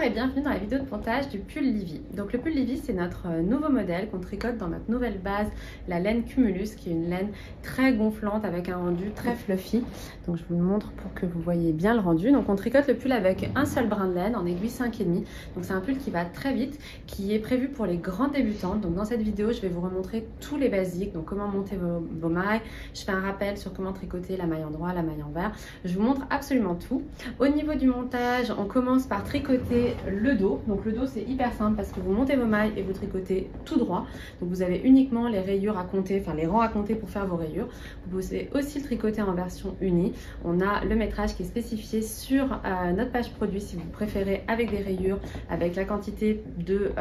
et bienvenue dans la vidéo de pontage du pull Livy. Donc le pull Livy, c'est notre nouveau modèle qu'on tricote dans notre nouvelle base, la laine Cumulus, qui est une laine très gonflante avec un rendu très fluffy. Donc je vous le montre pour que vous voyez bien le rendu. Donc on tricote le pull avec un seul brin de laine en aiguille 5,5. Donc c'est un pull qui va très vite, qui est prévu pour les grandes débutantes. Donc dans cette vidéo, je vais vous remontrer tous les basiques, donc comment monter vos mailles. Je fais un rappel sur comment tricoter la maille en droit, la maille en vert. Je vous montre absolument tout. Au niveau du montage, on commence par tricoter le dos. Donc le dos, c'est hyper simple parce que vous montez vos mailles et vous tricotez tout droit. Donc vous avez uniquement les rayures à compter, enfin les rangs à compter pour faire vos rayures. Vous pouvez aussi le tricoter en version unie. On a le métrage qui est spécifié sur notre page produit si vous préférez avec des rayures, avec la quantité de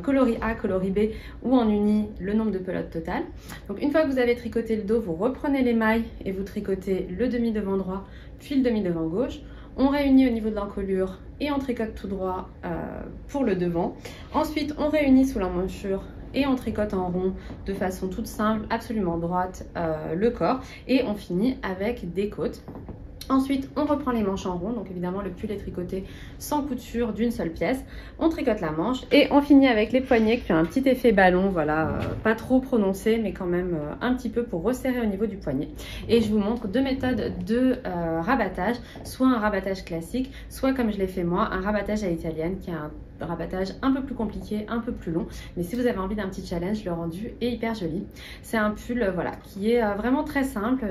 coloris A, coloris B ou en uni, le nombre de pelotes total. Donc une fois que vous avez tricoté le dos, vous reprenez les mailles et vous tricotez le demi devant droit puis le demi devant gauche. On réunit au niveau de l'encolure et on tricote tout droit pour le devant. Ensuite, on réunit sous l'emmanchure et on tricote en rond de façon toute simple, absolument droite, le corps. Et on finit avec des côtes. Ensuite, on reprend les manches en rond. Donc évidemment, le pull est tricoté sans couture d'une seule pièce. On tricote la manche et on finit avec les poignets qui ont un petit effet ballon. Voilà, pas trop prononcé, mais quand même un petit peu pour resserrer au niveau du poignet. Et je vous montre deux méthodes de rabattage. Soit un rabattage classique, soit comme je l'ai fait moi, un rabattage à l'italienne qui est un rabattage un peu plus compliqué, un peu plus long. Mais si vous avez envie d'un petit challenge, le rendu est hyper joli. C'est un pull voilà, qui est vraiment très simple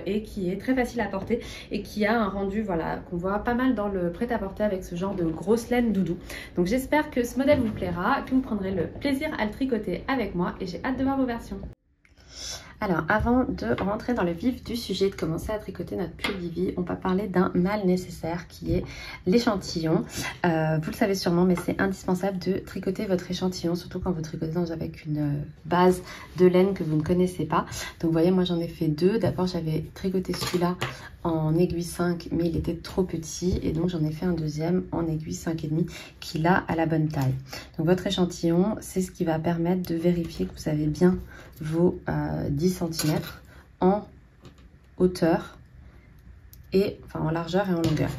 et qui est très facile à porter et qui a un rendu voilà, qu'on voit pas mal dans le prêt-à-porter avec ce genre de grosse laine doudou. Donc j'espère que ce modèle vous plaira, que vous prendrez le plaisir à le tricoter avec moi et j'ai hâte de voir vos versions. Alors, avant de rentrer dans le vif du sujet, de commencer à tricoter notre pull Livy, on va parler d'un mal nécessaire qui est l'échantillon. Vous le savez sûrement, mais c'est indispensable de tricoter votre échantillon, surtout quand vous tricotez avec une base de laine que vous ne connaissez pas. Donc, vous voyez, moi j'en ai fait deux. D'abord, j'avais tricoté celui-là en aiguille 5, mais il était trop petit. Et donc, j'en ai fait un deuxième en aiguille 5,5 qui là a la bonne taille. Donc, votre échantillon, c'est ce qui va permettre de vérifier que vous avez bien vos 10 cm en hauteur et enfin en largeur et en longueur,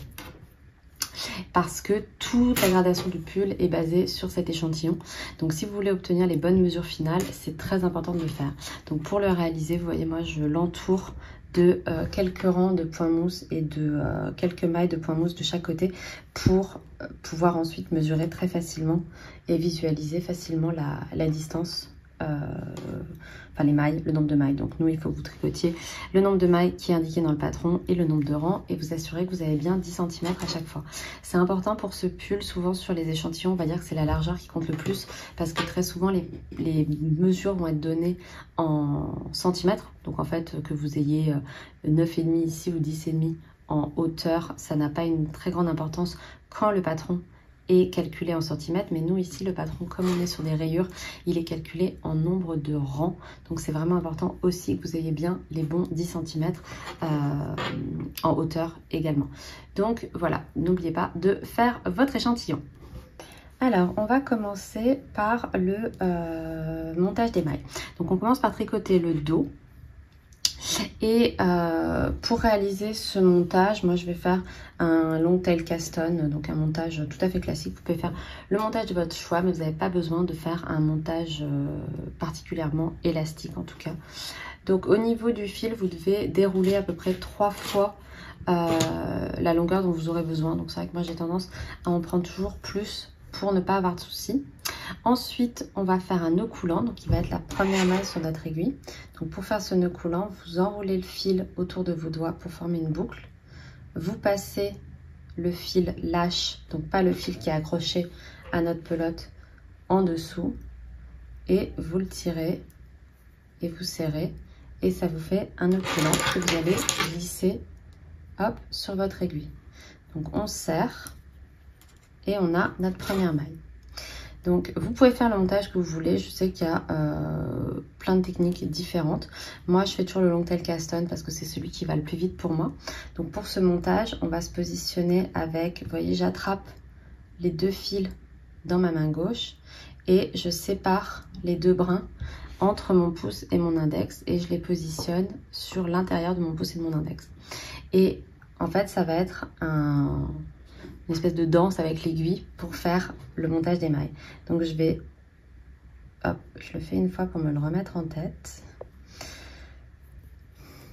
parce que toute la gradation du pull est basée sur cet échantillon. Donc si vous voulez obtenir les bonnes mesures finales, c'est très important de le faire. Donc pour le réaliser, vous voyez, moi je l'entoure de quelques rangs de point mousse et de quelques mailles de point mousse de chaque côté pour pouvoir ensuite mesurer très facilement et visualiser facilement la distance, enfin les mailles, le nombre de mailles. Donc nous, il faut que vous tricotiez le nombre de mailles qui est indiqué dans le patron et le nombre de rangs et vous assurez que vous avez bien 10 cm à chaque fois. C'est important pour ce pull. Souvent sur les échantillons, on va dire que c'est la largeur qui compte le plus parce que très souvent les mesures vont être données en centimètres. Donc en fait, que vous ayez 9,5 ici ou 10,5 en hauteur, ça n'a pas une très grande importance quand le patron est calculé en centimètres, mais nous ici le patron, comme on est sur des rayures, il est calculé en nombre de rangs. Donc c'est vraiment important aussi que vous ayez bien les bons 10 cm en hauteur également. Donc voilà, n'oubliez pas de faire votre échantillon. Alors, on va commencer par le montage des mailles. Donc on commence par tricoter le dos. Et pour réaliser ce montage, moi je vais faire un long tail caston, donc un montage tout à fait classique. Vous pouvez faire le montage de votre choix, mais vous n'avez pas besoin de faire un montage particulièrement élastique en tout cas. Donc au niveau du fil, vous devez dérouler à peu près 3 fois la longueur dont vous aurez besoin. Donc c'est vrai que moi j'ai tendance à en prendre toujours plus pour ne pas avoir de soucis. Ensuite, on va faire un nœud coulant, donc qui va être la première maille sur notre aiguille. Donc pour faire ce nœud coulant, vous enroulez le fil autour de vos doigts pour former une boucle. Vous passez le fil lâche, donc pas le fil qui est accroché à notre pelote, en dessous. Et vous le tirez et vous serrez. Et ça vous fait un nœud coulant que vous allez glisser hop, sur votre aiguille. Donc on serre et on a notre première maille. Donc vous pouvez faire le montage que vous voulez. Je sais qu'il y a plein de techniques différentes. Moi je fais toujours le long tail caston parce que c'est celui qui va le plus vite pour moi. Donc pour ce montage, on va se positionner avec, vous voyez, j'attrape les deux fils dans ma main gauche et je sépare les deux brins entre mon pouce et mon index et je les positionne sur l'intérieur de mon pouce et de mon index. Et en fait ça va être une espèce de danse avec l'aiguille pour faire le montage des mailles. Donc je vais, hop, je le fais une fois pour me le remettre en tête.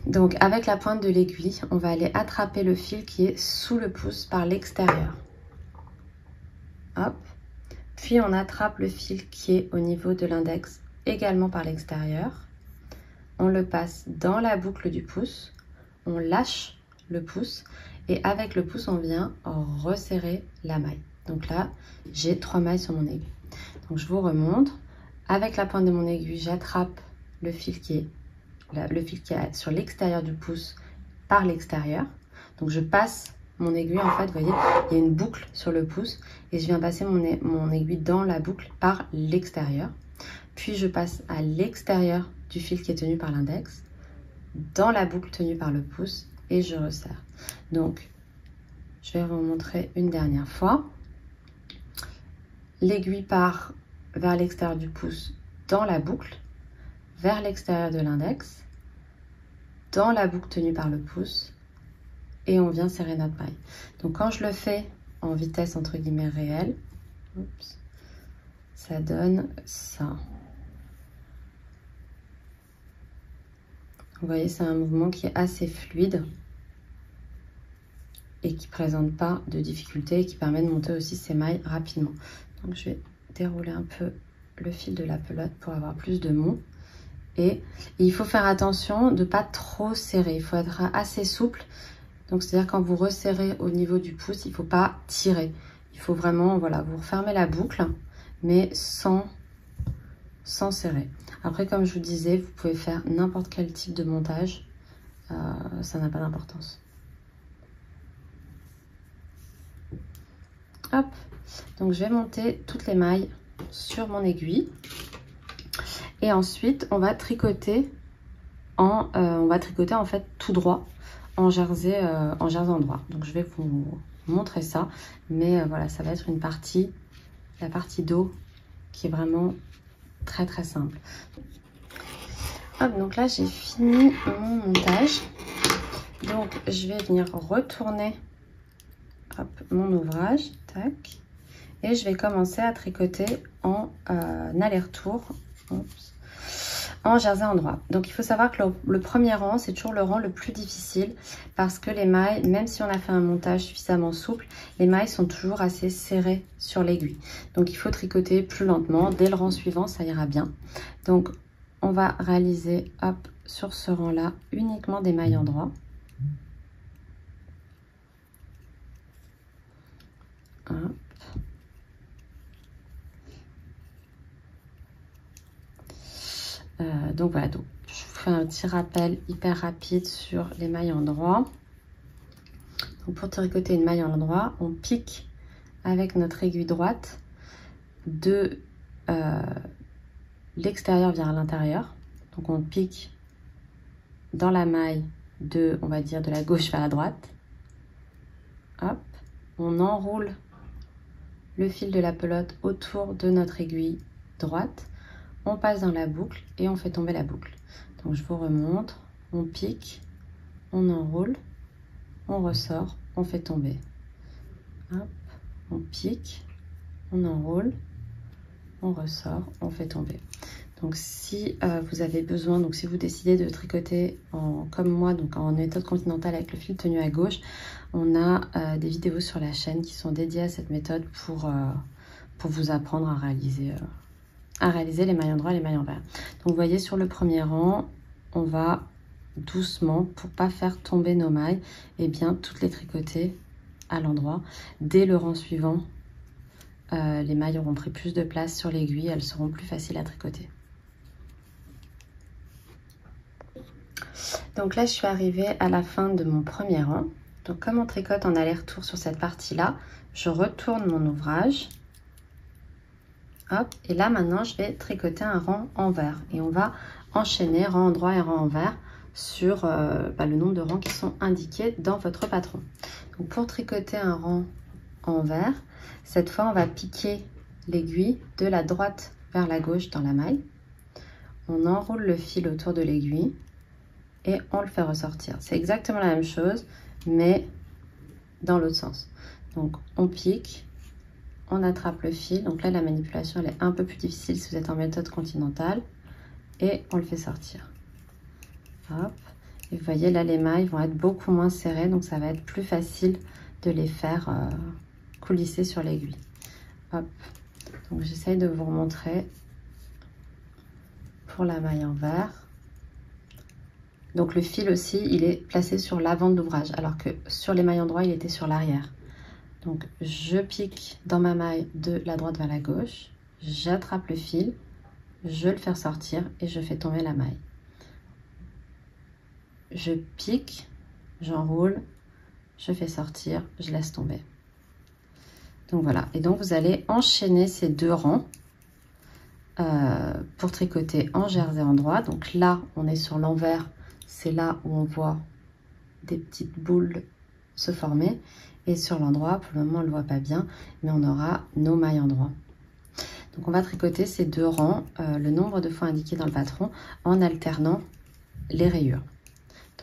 Donc avec la pointe de l'aiguille, on va aller attraper le fil qui est sous le pouce par l'extérieur. Hop. Puis on attrape le fil qui est au niveau de l'index également par l'extérieur. On le passe dans la boucle du pouce. On lâche le pouce et avec le pouce on vient resserrer la maille. Donc là j'ai 3 mailles sur mon aiguille. Donc je vous remontre. Avec la pointe de mon aiguille, j'attrape le fil qui est sur l'extérieur du pouce par l'extérieur. Donc je passe mon aiguille, en fait, vous voyez, il y a une boucle sur le pouce et je viens passer mon aiguille dans la boucle par l'extérieur. Puis je passe à l'extérieur du fil qui est tenu par l'index, dans la boucle tenue par le pouce et je resserre. Donc je vais vous montrer une dernière fois. L'aiguille part vers l'extérieur du pouce dans la boucle, vers l'extérieur de l'index, dans la boucle tenue par le pouce et on vient serrer notre maille. Donc quand je le fais en vitesse entre guillemets réelle, oups, ça donne ça. Vous voyez, c'est un mouvement qui est assez fluide et qui ne présente pas de difficulté et qui permet de monter aussi ses mailles rapidement. Donc je vais dérouler un peu le fil de la pelote pour avoir plus de mou. Et il faut faire attention de ne pas trop serrer, il faut être assez souple. Donc c'est-à-dire quand vous resserrez au niveau du pouce, il ne faut pas tirer. Il faut vraiment, voilà, vous refermez la boucle, mais sans serrer. Après, comme je vous disais, vous pouvez faire n'importe quel type de montage, ça n'a pas d'importance. Hop, donc je vais monter toutes les mailles sur mon aiguille. Et ensuite, on va tricoter en fait tout droit en jersey en droit. Donc je vais vous montrer ça, mais voilà, ça va être une partie, la partie dos qui est vraiment très très simple. Hop, donc là j'ai fini mon montage. Donc je vais venir retourner hop, mon ouvrage, tac, et je vais commencer à tricoter en aller-retour. En jersey en droit. Donc il faut savoir que le premier rang, c'est toujours le rang le plus difficile parce que les mailles, même si on a fait un montage suffisamment souple, les mailles sont toujours assez serrées sur l'aiguille. Donc il faut tricoter plus lentement. Dès le rang suivant, ça ira bien. Donc on va réaliser, hop, sur ce rang-là, uniquement des mailles en droit. Hop. Donc voilà, donc je vous fais un petit rappel hyper rapide sur les mailles en droit. Donc pour tricoter une maille en droit, on pique avec notre aiguille droite de l'extérieur vers l'intérieur. Donc on pique dans la maille de, on va dire, de la gauche vers la droite. Hop, on enroule le fil de la pelote autour de notre aiguille droite. On passe dans la boucle et on fait tomber la boucle. Donc je vous remontre, on pique, on enroule, on ressort, on fait tomber. Hop, on pique, on enroule, on ressort, on fait tomber. Donc si vous avez besoin, donc si vous décidez de tricoter comme moi, donc en méthode continentale avec le fil tenu à gauche, on a des vidéos sur la chaîne qui sont dédiées à cette méthode pour vous apprendre à réaliser les mailles en droit et les mailles envers. Donc vous voyez, sur le premier rang, on va doucement, pour pas faire tomber nos mailles, et bien toutes les tricoter à l'endroit. Dès le rang suivant, les mailles auront pris plus de place sur l'aiguille, elles seront plus faciles à tricoter. Donc là, je suis arrivée à la fin de mon premier rang. Donc comme on tricote en aller-retour sur cette partie-là, je retourne mon ouvrage. Hop, et là maintenant je vais tricoter un rang envers et on va enchaîner rang en droit et rang envers sur le nombre de rangs qui sont indiqués dans votre patron. Donc pour tricoter un rang envers, cette fois on va piquer l'aiguille de la droite vers la gauche dans la maille. On enroule le fil autour de l'aiguille et on le fait ressortir. C'est exactement la même chose mais dans l'autre sens. Donc on pique, on attrape le fil. Donc là la manipulation elle est un peu plus difficile si vous êtes en méthode continentale. Et on le fait sortir. Hop. Et vous voyez là les mailles vont être beaucoup moins serrées, donc ça va être plus facile de les faire coulisser sur l'aiguille. Hop. Donc j'essaye de vous remontrer pour la maille en vert. Donc le fil aussi, il est placé sur l'avant de l'ouvrage, alors que sur les mailles en droit, il était sur l'arrière. Donc je pique dans ma maille de la droite vers la gauche, j'attrape le fil, je le fais sortir et je fais tomber la maille. Je pique, j'enroule, je fais sortir, je laisse tomber. Donc voilà, et donc vous allez enchaîner ces deux rangs pour tricoter en jersey en droit. Donc là, on est sur l'envers. C'est là où on voit des petites boules se former. Et sur l'endroit, pour le moment, on ne le voit pas bien, mais on aura nos mailles en droit. Donc on va tricoter ces deux rangs, le nombre de fois indiqué dans le patron, en alternant les rayures.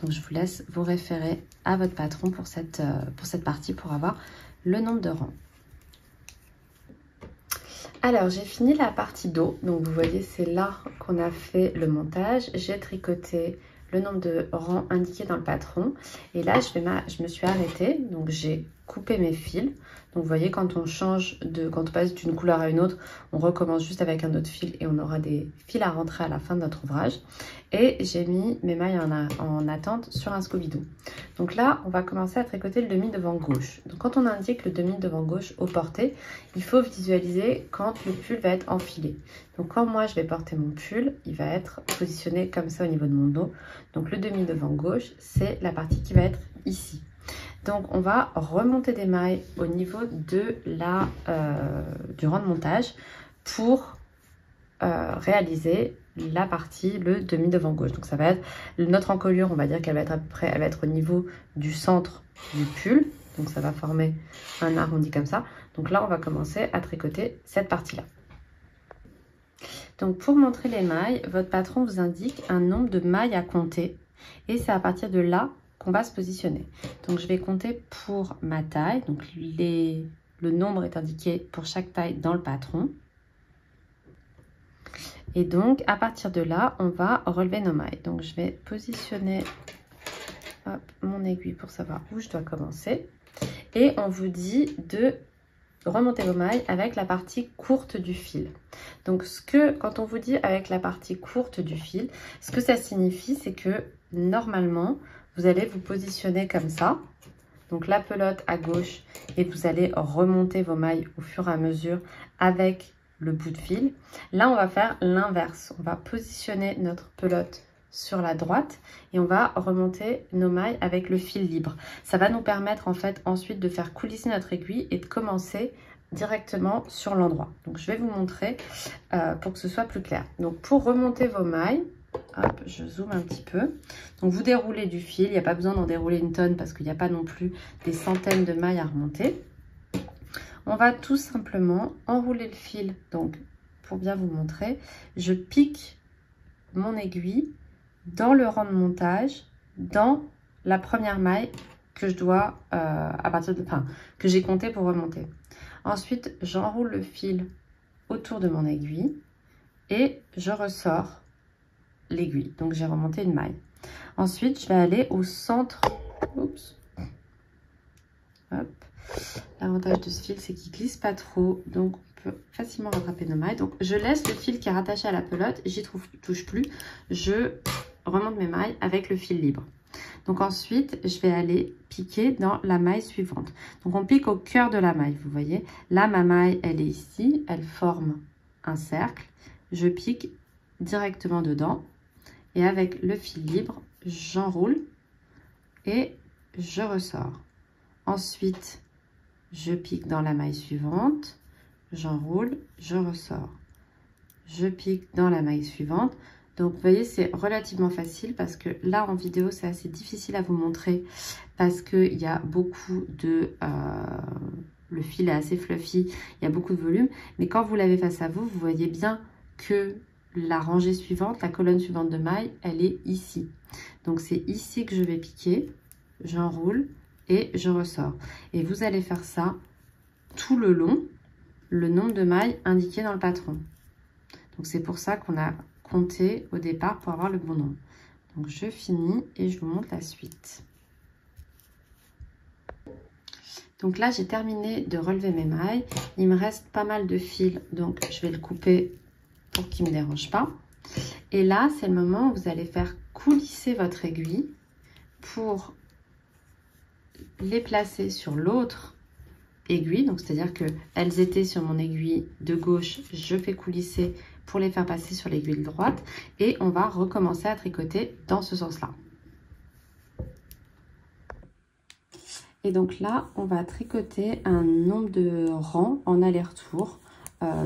Donc je vous laisse vous référer à votre patron pour cette partie, pour avoir le nombre de rangs. Alors j'ai fini la partie dos, donc vous voyez c'est là qu'on a fait le montage. J'ai tricoté le nombre de rangs indiqués dans le patron et là je me suis arrêtée, donc j'ai coupé mes fils. Donc vous voyez quand on passe d'une couleur à une autre, on recommence juste avec un autre fil et on aura des fils à rentrer à la fin de notre ouvrage. Et j'ai mis mes mailles en attente sur un Scooby-Doo. Donc là, on va commencer à tricoter le demi devant gauche. Donc quand on indique le demi devant gauche au porté, il faut visualiser quand le pull va être enfilé. Donc quand moi je vais porter mon pull, il va être positionné comme ça au niveau de mon dos. Donc le demi devant gauche, c'est la partie qui va être ici. Donc on va remonter des mailles au niveau de du rang de montage pour réaliser la partie, le demi devant gauche. Donc ça va être notre encolure, on va dire qu'elle va être à peu près, elle va être au niveau du centre du pull. Donc ça va former un arrondi comme ça. Donc là on va commencer à tricoter cette partie-là. Donc pour montrer les mailles, votre patron vous indique un nombre de mailles à compter. Et c'est à partir de là qu'on va se positionner. Donc je vais compter pour ma taille. Donc le nombre est indiqué pour chaque taille dans le patron. Et donc à partir de là, on va relever nos mailles. Donc je vais positionner mon aiguille pour savoir où je dois commencer. Et on vous dit de remonter vos mailles avec la partie courte du fil. Donc quand on vous dit avec la partie courte du fil, ce que ça signifie, c'est que normalement, vous allez vous positionner comme ça. Donc la pelote à gauche et vous allez remonter vos mailles au fur et à mesure avec le bout de fil. Là, on va faire l'inverse. On va positionner notre pelote sur la droite et on va remonter nos mailles avec le fil libre. Ça va nous permettre en fait ensuite de faire coulisser notre aiguille et de commencer directement sur l'endroit. Donc je vais vous montrer pour que ce soit plus clair. Donc pour remonter vos mailles, hop, je zoome un petit peu. Donc vous déroulez du fil, il n'y a pas besoin d'en dérouler une tonne parce qu'il n'y a pas non plus des centaines de mailles à remonter. On va tout simplement enrouler le fil. Donc pour bien vous montrer, je pique mon aiguille dans le rang de montage, dans la première maille que je dois, que j'ai compté pour remonter. Ensuite, j'enroule le fil autour de mon aiguille et je ressors l'aiguille. Donc, j'ai remonté une maille. Ensuite, je vais aller au centre. Oups. Hop. L'avantage de ce fil, c'est qu'il glisse pas trop. Donc, on peut facilement rattraper nos mailles. Donc, je laisse le fil qui est rattaché à la pelote. J'y touche plus. Je remonte mes mailles avec le fil libre. Donc ensuite, je vais aller piquer dans la maille suivante. Donc on pique au cœur de la maille, vous voyez. Là, ma maille, elle est ici, elle forme un cercle. Je pique directement dedans et avec le fil libre, j'enroule et je ressors. Ensuite, je pique dans la maille suivante, j'enroule, je ressors. Je pique dans la maille suivante. Donc, vous voyez, c'est relativement facile parce que là, en vidéo, c'est assez difficile à vous montrer parce qu'il y a beaucoup de... le fil est assez fluffy, il y a beaucoup de volume. Mais quand vous l'avez face à vous, vous voyez bien que la rangée suivante, la colonne suivante de mailles, elle est ici. Donc, c'est ici que je vais piquer. J'enroule et je ressors. Et vous allez faire ça tout le long, le nombre de mailles indiqué dans le patron. Donc c'est pour ça qu'on a compté au départ pour avoir le bon nombre. Donc je finis et je vous montre la suite. Donc là j'ai terminé de relever mes mailles. Il me reste pas mal de fil, donc je vais le couper pour qu'il ne me dérange pas. Et là c'est le moment où vous allez faire coulisser votre aiguille pour les placer sur l'autre aiguille. Donc c'est à dire que elles étaient sur mon aiguille de gauche, je fais coulisser pour les faire passer sur l'aiguille droite et on va recommencer à tricoter dans ce sens là. Et donc là on va tricoter un nombre de rangs en aller-retour,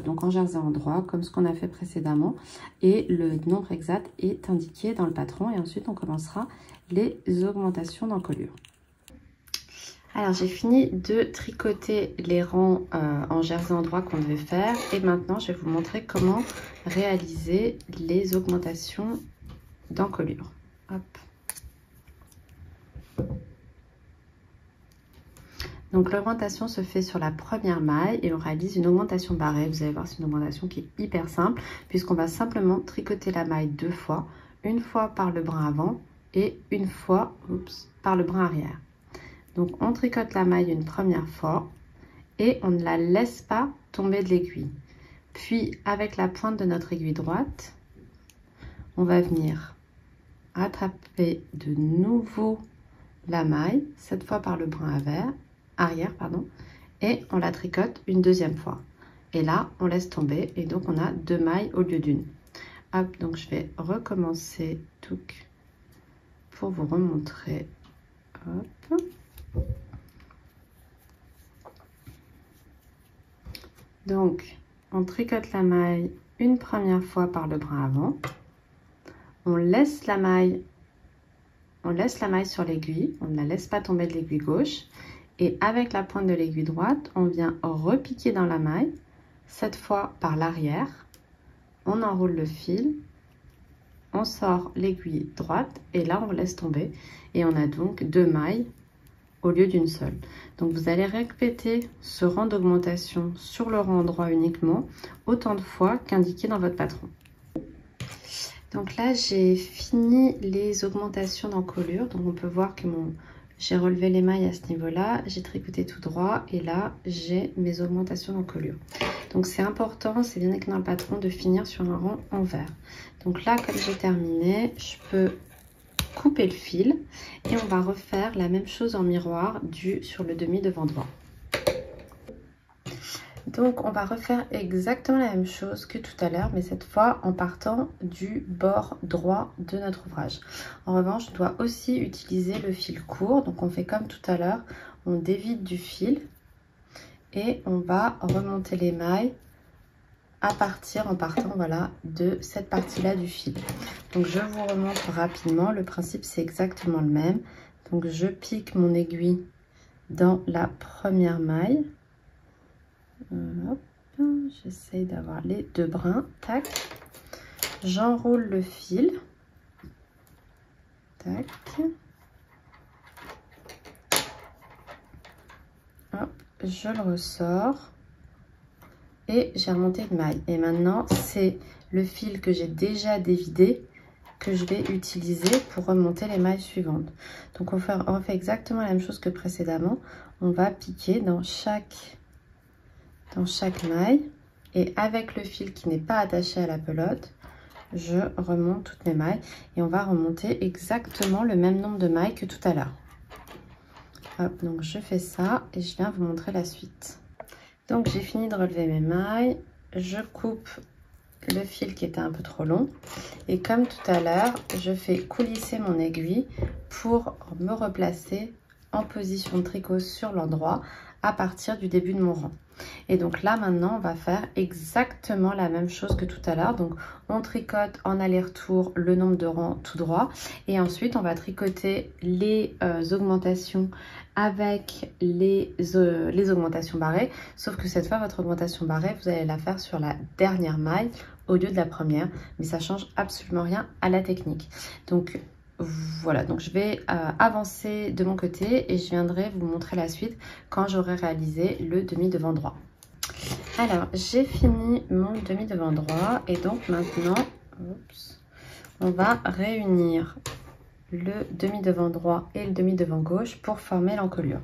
donc en jersey endroit comme ce qu'on a fait précédemment, et le nombre exact est indiqué dans le patron et ensuite on commencera les augmentations d'encolure. Alors j'ai fini de tricoter les rangs en jersey endroit qu'on devait faire et maintenant je vais vous montrer comment réaliser les augmentations d'encolure. Hop. Donc l'augmentation se fait sur la première maille et on réalise une augmentation barrée. Vous allez voir, c'est une augmentation qui est hyper simple puisqu'on va simplement tricoter la maille deux fois, une fois par le brin avant et une fois par le brin arrière. Donc on tricote la maille une première fois et on ne la laisse pas tomber de l'aiguille. Puis avec la pointe de notre aiguille droite, on va venir attraper de nouveau la maille, cette fois par le brin arrière, et on la tricote une deuxième fois. Et là, on laisse tomber et donc on a deux mailles au lieu d'une. Hop, donc je vais recommencer tout pour vous remontrer. Hop. Donc, on tricote la maille une première fois par le brin avant. On laisse la maille sur l'aiguille, on ne la laisse pas tomber de l'aiguille gauche. Et avec la pointe de l'aiguille droite, on vient repiquer dans la maille, cette fois par l'arrière. On enroule le fil, on sort l'aiguille droite et là on laisse tomber. Et on a donc deux mailles au lieu d'une seule. Donc vous allez répéter ce rang d'augmentation sur le rang droit uniquement autant de fois qu'indiqué dans votre patron. Donc là j'ai fini les augmentations d'encolure. Donc on peut voir que j'ai relevé les mailles à ce niveau là, j'ai tricoté tout droit et là j'ai mes augmentations d'encolure. Donc c'est important, c'est bien écrit dans le patron, de finir sur un rang envers. Donc là comme j'ai terminé, je peux couper le fil et on va refaire la même chose en miroir sur le demi devant droit. Donc on va refaire exactement la même chose que tout à l'heure, mais cette fois en partant du bord droit de notre ouvrage. En revanche, je dois aussi utiliser le fil court, donc on fait comme tout à l'heure, on dévide du fil et on va remonter les mailles en partant voilà, de cette partie-là du fil. Donc je vous remontre rapidement, le principe c'est exactement le même. Donc je pique mon aiguille dans la première maille. J'essaye d'avoir les deux brins, tac. J'enroule le fil, tac. Hop, je le ressors et j'ai remonté une maille. Et maintenant, c'est le fil que j'ai déjà dévidé que je vais utiliser pour remonter les mailles suivantes. Donc on refait exactement la même chose que précédemment. On va piquer dans chaque maille et avec le fil qui n'est pas attaché à la pelote, je remonte toutes mes mailles et on va remonter exactement le même nombre de mailles que tout à l'heure. Hop, donc je fais ça et je viens vous montrer la suite. Donc j'ai fini de relever mes mailles, je coupe le fil qui était un peu trop long et comme tout à l'heure, je fais coulisser mon aiguille pour me replacer en position de tricot sur l'endroit à partir du début de mon rang. Et donc là maintenant on va faire exactement la même chose que tout à l'heure. Donc on tricote en aller-retour le nombre de rangs tout droit et ensuite on va tricoter les augmentations avec les augmentations barrées, sauf que cette fois votre augmentation barrée vous allez la faire sur la dernière maille au lieu de la première, mais ça change absolument rien à la technique. Donc voilà, donc je vais avancer de mon côté et je viendrai vous montrer la suite quand j'aurai réalisé le demi devant droit. Alors, j'ai fini mon demi devant droit et donc maintenant, on va réunir le demi devant droit et le demi devant gauche pour former l'encolure.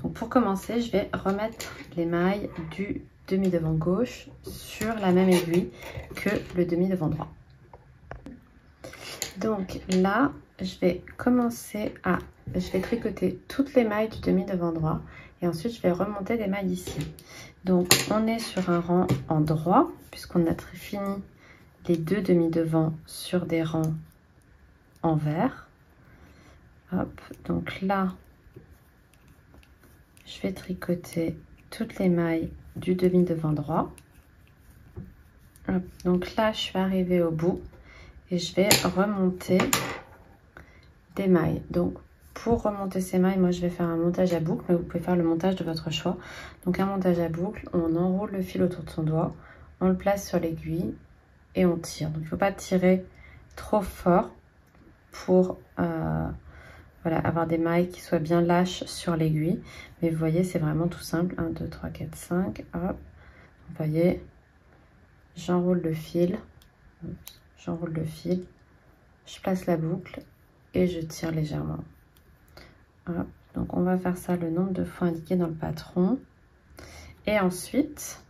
Donc pour commencer, je vais remettre les mailles du demi devant gauche sur la même aiguille que le demi devant droit. Donc là, je vais tricoter toutes les mailles du demi devant droit et ensuite je vais remonter des mailles ici. Donc on est sur un rang en droit puisqu'on a fini les deux demi devant sur des rangs en vert. Hop, donc là, je vais tricoter toutes les mailles du demi devant droit. Hop, donc là, je suis arrivée au bout. Et je vais remonter des mailles. Donc pour remonter ces mailles, moi je vais faire un montage à boucle, mais vous pouvez faire le montage de votre choix. Donc un montage à boucle, on enroule le fil autour de son doigt, on le place sur l'aiguille et on tire. Donc il ne faut pas tirer trop fort pour voilà, avoir des mailles qui soient bien lâches sur l'aiguille. Mais vous voyez, c'est vraiment tout simple. 1, 2, 3, 4, 5. Hop. Vous voyez, j'enroule le fil. J'enroule le fil, je place la boucle et je tire légèrement. Hop. Donc on va faire ça le nombre de fois indiqué dans le patron. Et ensuite,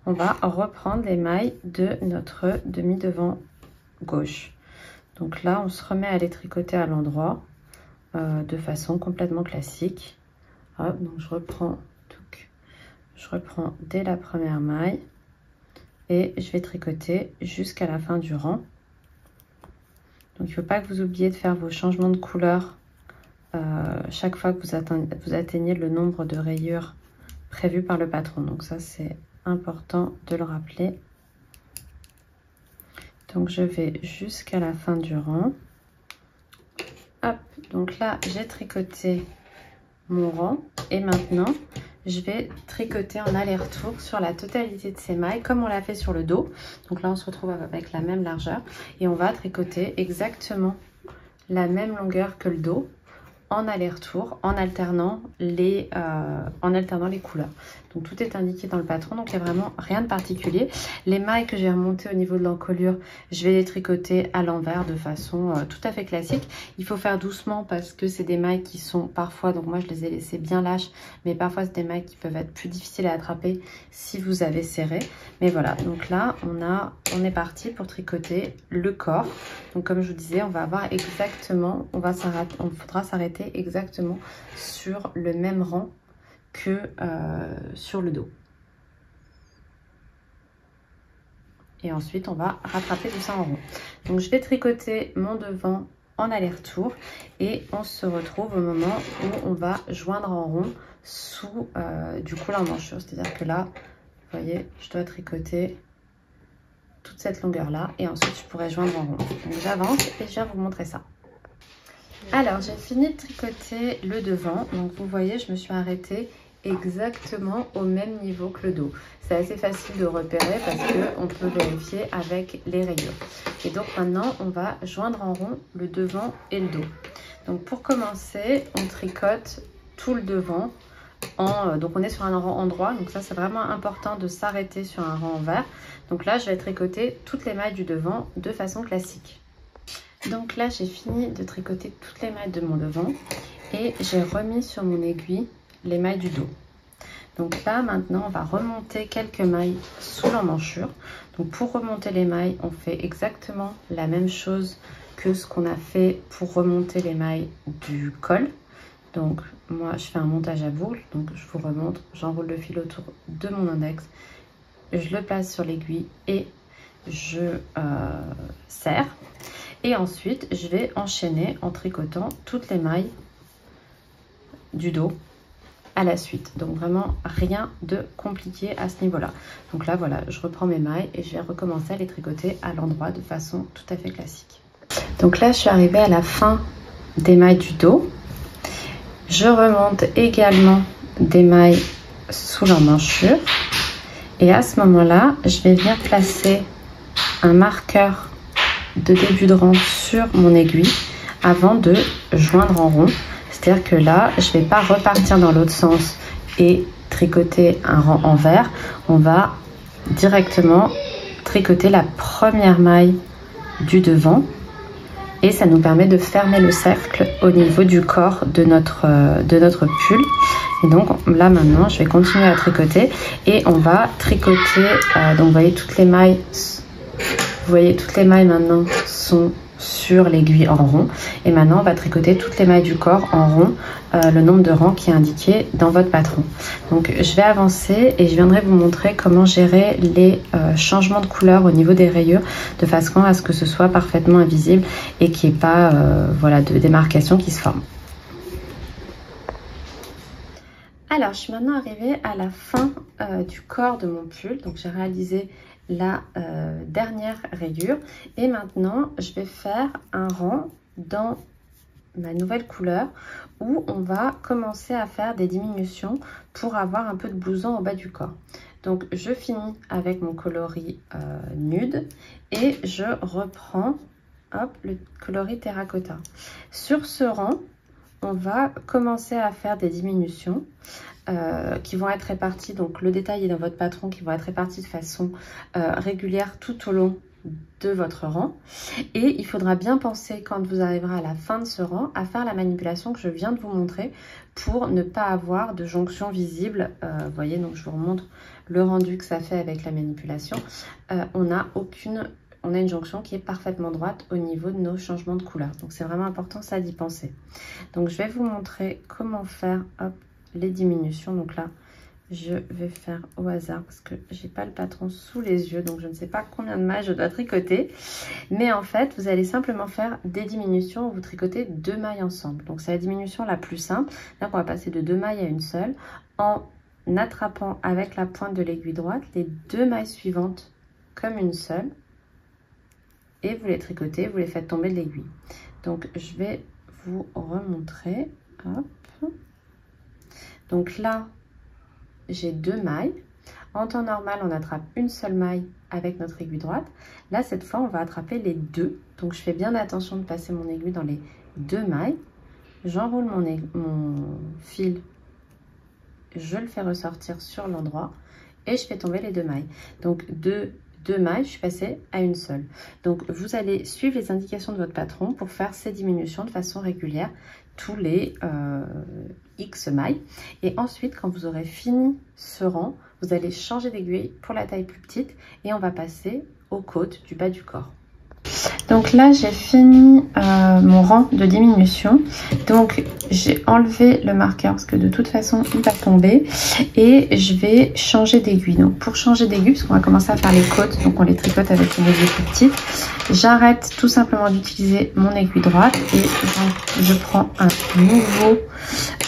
on va reprendre les mailles de notre demi devant gauche. Donc là, on se remet à les tricoter à l'endroit de façon complètement classique. Hop. Donc je reprends dès la première maille. Et je vais tricoter jusqu'à la fin du rang. Donc il ne faut pas que vous oubliez de faire vos changements de couleur chaque fois que vous atteignez le nombre de rayures prévues par le patron. Donc ça c'est important de le rappeler. Donc je vais jusqu'à la fin du rang. Hop, donc là j'ai tricoté mon rang et maintenant je vais tricoter en aller-retour sur la totalité de ces mailles comme on l'a fait sur le dos. Donc là on se retrouve avec la même largeur et on va tricoter exactement la même longueur que le dos en aller-retour en alternant les couleurs. Donc tout est indiqué dans le patron, donc il n'y a vraiment rien de particulier. Les mailles que j'ai remontées au niveau de l'encolure, je vais les tricoter à l'envers de façon tout à fait classique. Il faut faire doucement parce que c'est des mailles qui sont parfois, donc moi je les ai laissées bien lâches, mais parfois c'est des mailles qui peuvent être plus difficiles à attraper si vous avez serré. Mais voilà, donc là on est parti pour tricoter le corps. Donc comme je vous disais, on va avoir exactement, on faudra s'arrêter exactement sur le même rang que sur le dos. Et ensuite on va rattraper tout ça en rond. Donc je vais tricoter mon devant en aller-retour et on se retrouve au moment où on va joindre en rond sous du coup l'emmanchure. C'est-à-dire que là, vous voyez, je dois tricoter toute cette longueur là et ensuite je pourrai joindre en rond. Donc j'avance et je viens vous montrer ça. Alors j'ai fini de tricoter le devant, donc vous voyez je me suis arrêtée exactement au même niveau que le dos. C'est assez facile de repérer parce qu'on peut vérifier avec les rayures. Et donc maintenant on va joindre en rond le devant et le dos. Donc pour commencer on tricote tout le devant. Donc on est sur un rang en droit, donc ça c'est vraiment important de s'arrêter sur un rang en vert. Donc là je vais tricoter toutes les mailles du devant de façon classique. Donc là j'ai fini de tricoter toutes les mailles de mon devant et j'ai remis sur mon aiguille les mailles du dos. Donc là maintenant on va remonter quelques mailles sous l'emmanchure. Donc pour remonter les mailles on fait exactement la même chose que ce qu'on a fait pour remonter les mailles du col. Donc moi je fais un montage à boucle, donc je vous remontre, j'enroule le fil autour de mon index, je le place sur l'aiguille et je serre. Et ensuite je vais enchaîner en tricotant toutes les mailles du dos à la suite. Donc vraiment rien de compliqué à ce niveau là. Donc là voilà, je reprends mes mailles et je vais recommencer à les tricoter à l'endroit de façon tout à fait classique. Donc là je suis arrivée à la fin des mailles du dos. Je remonte également des mailles sous l'emmanchure et à ce moment là je vais venir placer un marqueur de début de rang sur mon aiguille avant de joindre en rond. C'est-à-dire que là, je ne vais pas repartir dans l'autre sens et tricoter un rang envers. On va directement tricoter la première maille du devant et ça nous permet de fermer le cercle au niveau du corps de notre pull. Et donc là maintenant je vais continuer à tricoter et on va tricoter, donc vous voyez toutes les mailles maintenant sont sur l'aiguille en rond et maintenant on va tricoter toutes les mailles du corps en rond, le nombre de rangs qui est indiqué dans votre patron. Donc je vais avancer et je viendrai vous montrer comment gérer les changements de couleur au niveau des rayures de façon à ce que ce soit parfaitement invisible et qu'il n'y ait pas voilà, de démarcation qui se forme. Alors je suis maintenant arrivée à la fin du corps de mon pull, donc j'ai réalisé la dernière rayure et maintenant je vais faire un rang dans ma nouvelle couleur où on va commencer à faire des diminutions pour avoir un peu de blouson au bas du corps. Donc je finis avec mon coloris nude et je reprends hop, le coloris terracotta. Sur ce rang on va commencer à faire des diminutions qui vont être répartis, donc le détail est dans votre patron, qui vont être répartis de façon régulière tout au long de votre rang. Et il faudra bien penser quand vous arriverez à la fin de ce rang à faire la manipulation que je viens de vous montrer pour ne pas avoir de jonction visible. Vous voyez, donc je vous remontre le rendu que ça fait avec la manipulation. On a une jonction qui est parfaitement droite au niveau de nos changements de couleur. Donc c'est vraiment important ça d'y penser. Donc je vais vous montrer comment faire hop, les diminutions. Donc là je vais faire au hasard parce que j'ai pas le patron sous les yeux, donc je ne sais pas combien de mailles je dois tricoter, mais en fait vous allez simplement faire des diminutions où vous tricotez 2 mailles ensemble. Donc c'est la diminution la plus simple. Là on va passer de 2 mailles à une seule en attrapant avec la pointe de l'aiguille droite les 2 mailles suivantes comme une seule et vous les tricotez, vous les faites tomber de l'aiguille. Donc je vais vous remontrer. Hop. Donc là, j'ai 2 mailles. En temps normal, on attrape une seule maille avec notre aiguille droite. Là, cette fois, on va attraper les 2. Donc, je fais bien attention de passer mon aiguille dans les 2 mailles. J'enroule mon fil. Je le fais ressortir sur l'endroit. Et je fais tomber les 2 mailles. Donc, 2 mailles, je suis passée à une seule. Donc, vous allez suivre les indications de votre patron pour faire ces diminutions de façon régulière tous les X mailles. Et ensuite, quand vous aurez fini ce rang, vous allez changer d'aiguille pour la taille plus petite et on va passer aux côtes du bas du corps. Donc là, j'ai fini mon rang de diminution. Donc, j'ai enlevé le marqueur parce que de toute façon, il va tomber. Et je vais changer d'aiguille. Donc, pour changer d'aiguille, parce qu'on va commencer à faire les côtes, donc on les tricote avec une aiguille plus petite, j'arrête tout simplement d'utiliser mon aiguille droite et je prends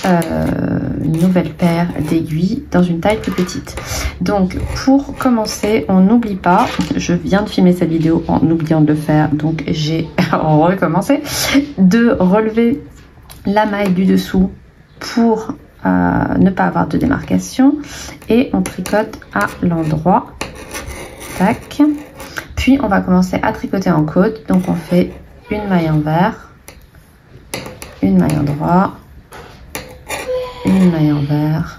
une nouvelle paire d'aiguilles dans une taille plus petite. Donc, pour commencer, on n'oublie pas, je viens de filmer cette vidéo en oubliant de le faire, donc j'ai recommencé, de relever la maille du dessous pour ne pas avoir de démarcation et on tricote à l'endroit. Tac. Puis on va commencer à tricoter en côte, donc on fait une maille envers, une maille endroit, une maille envers,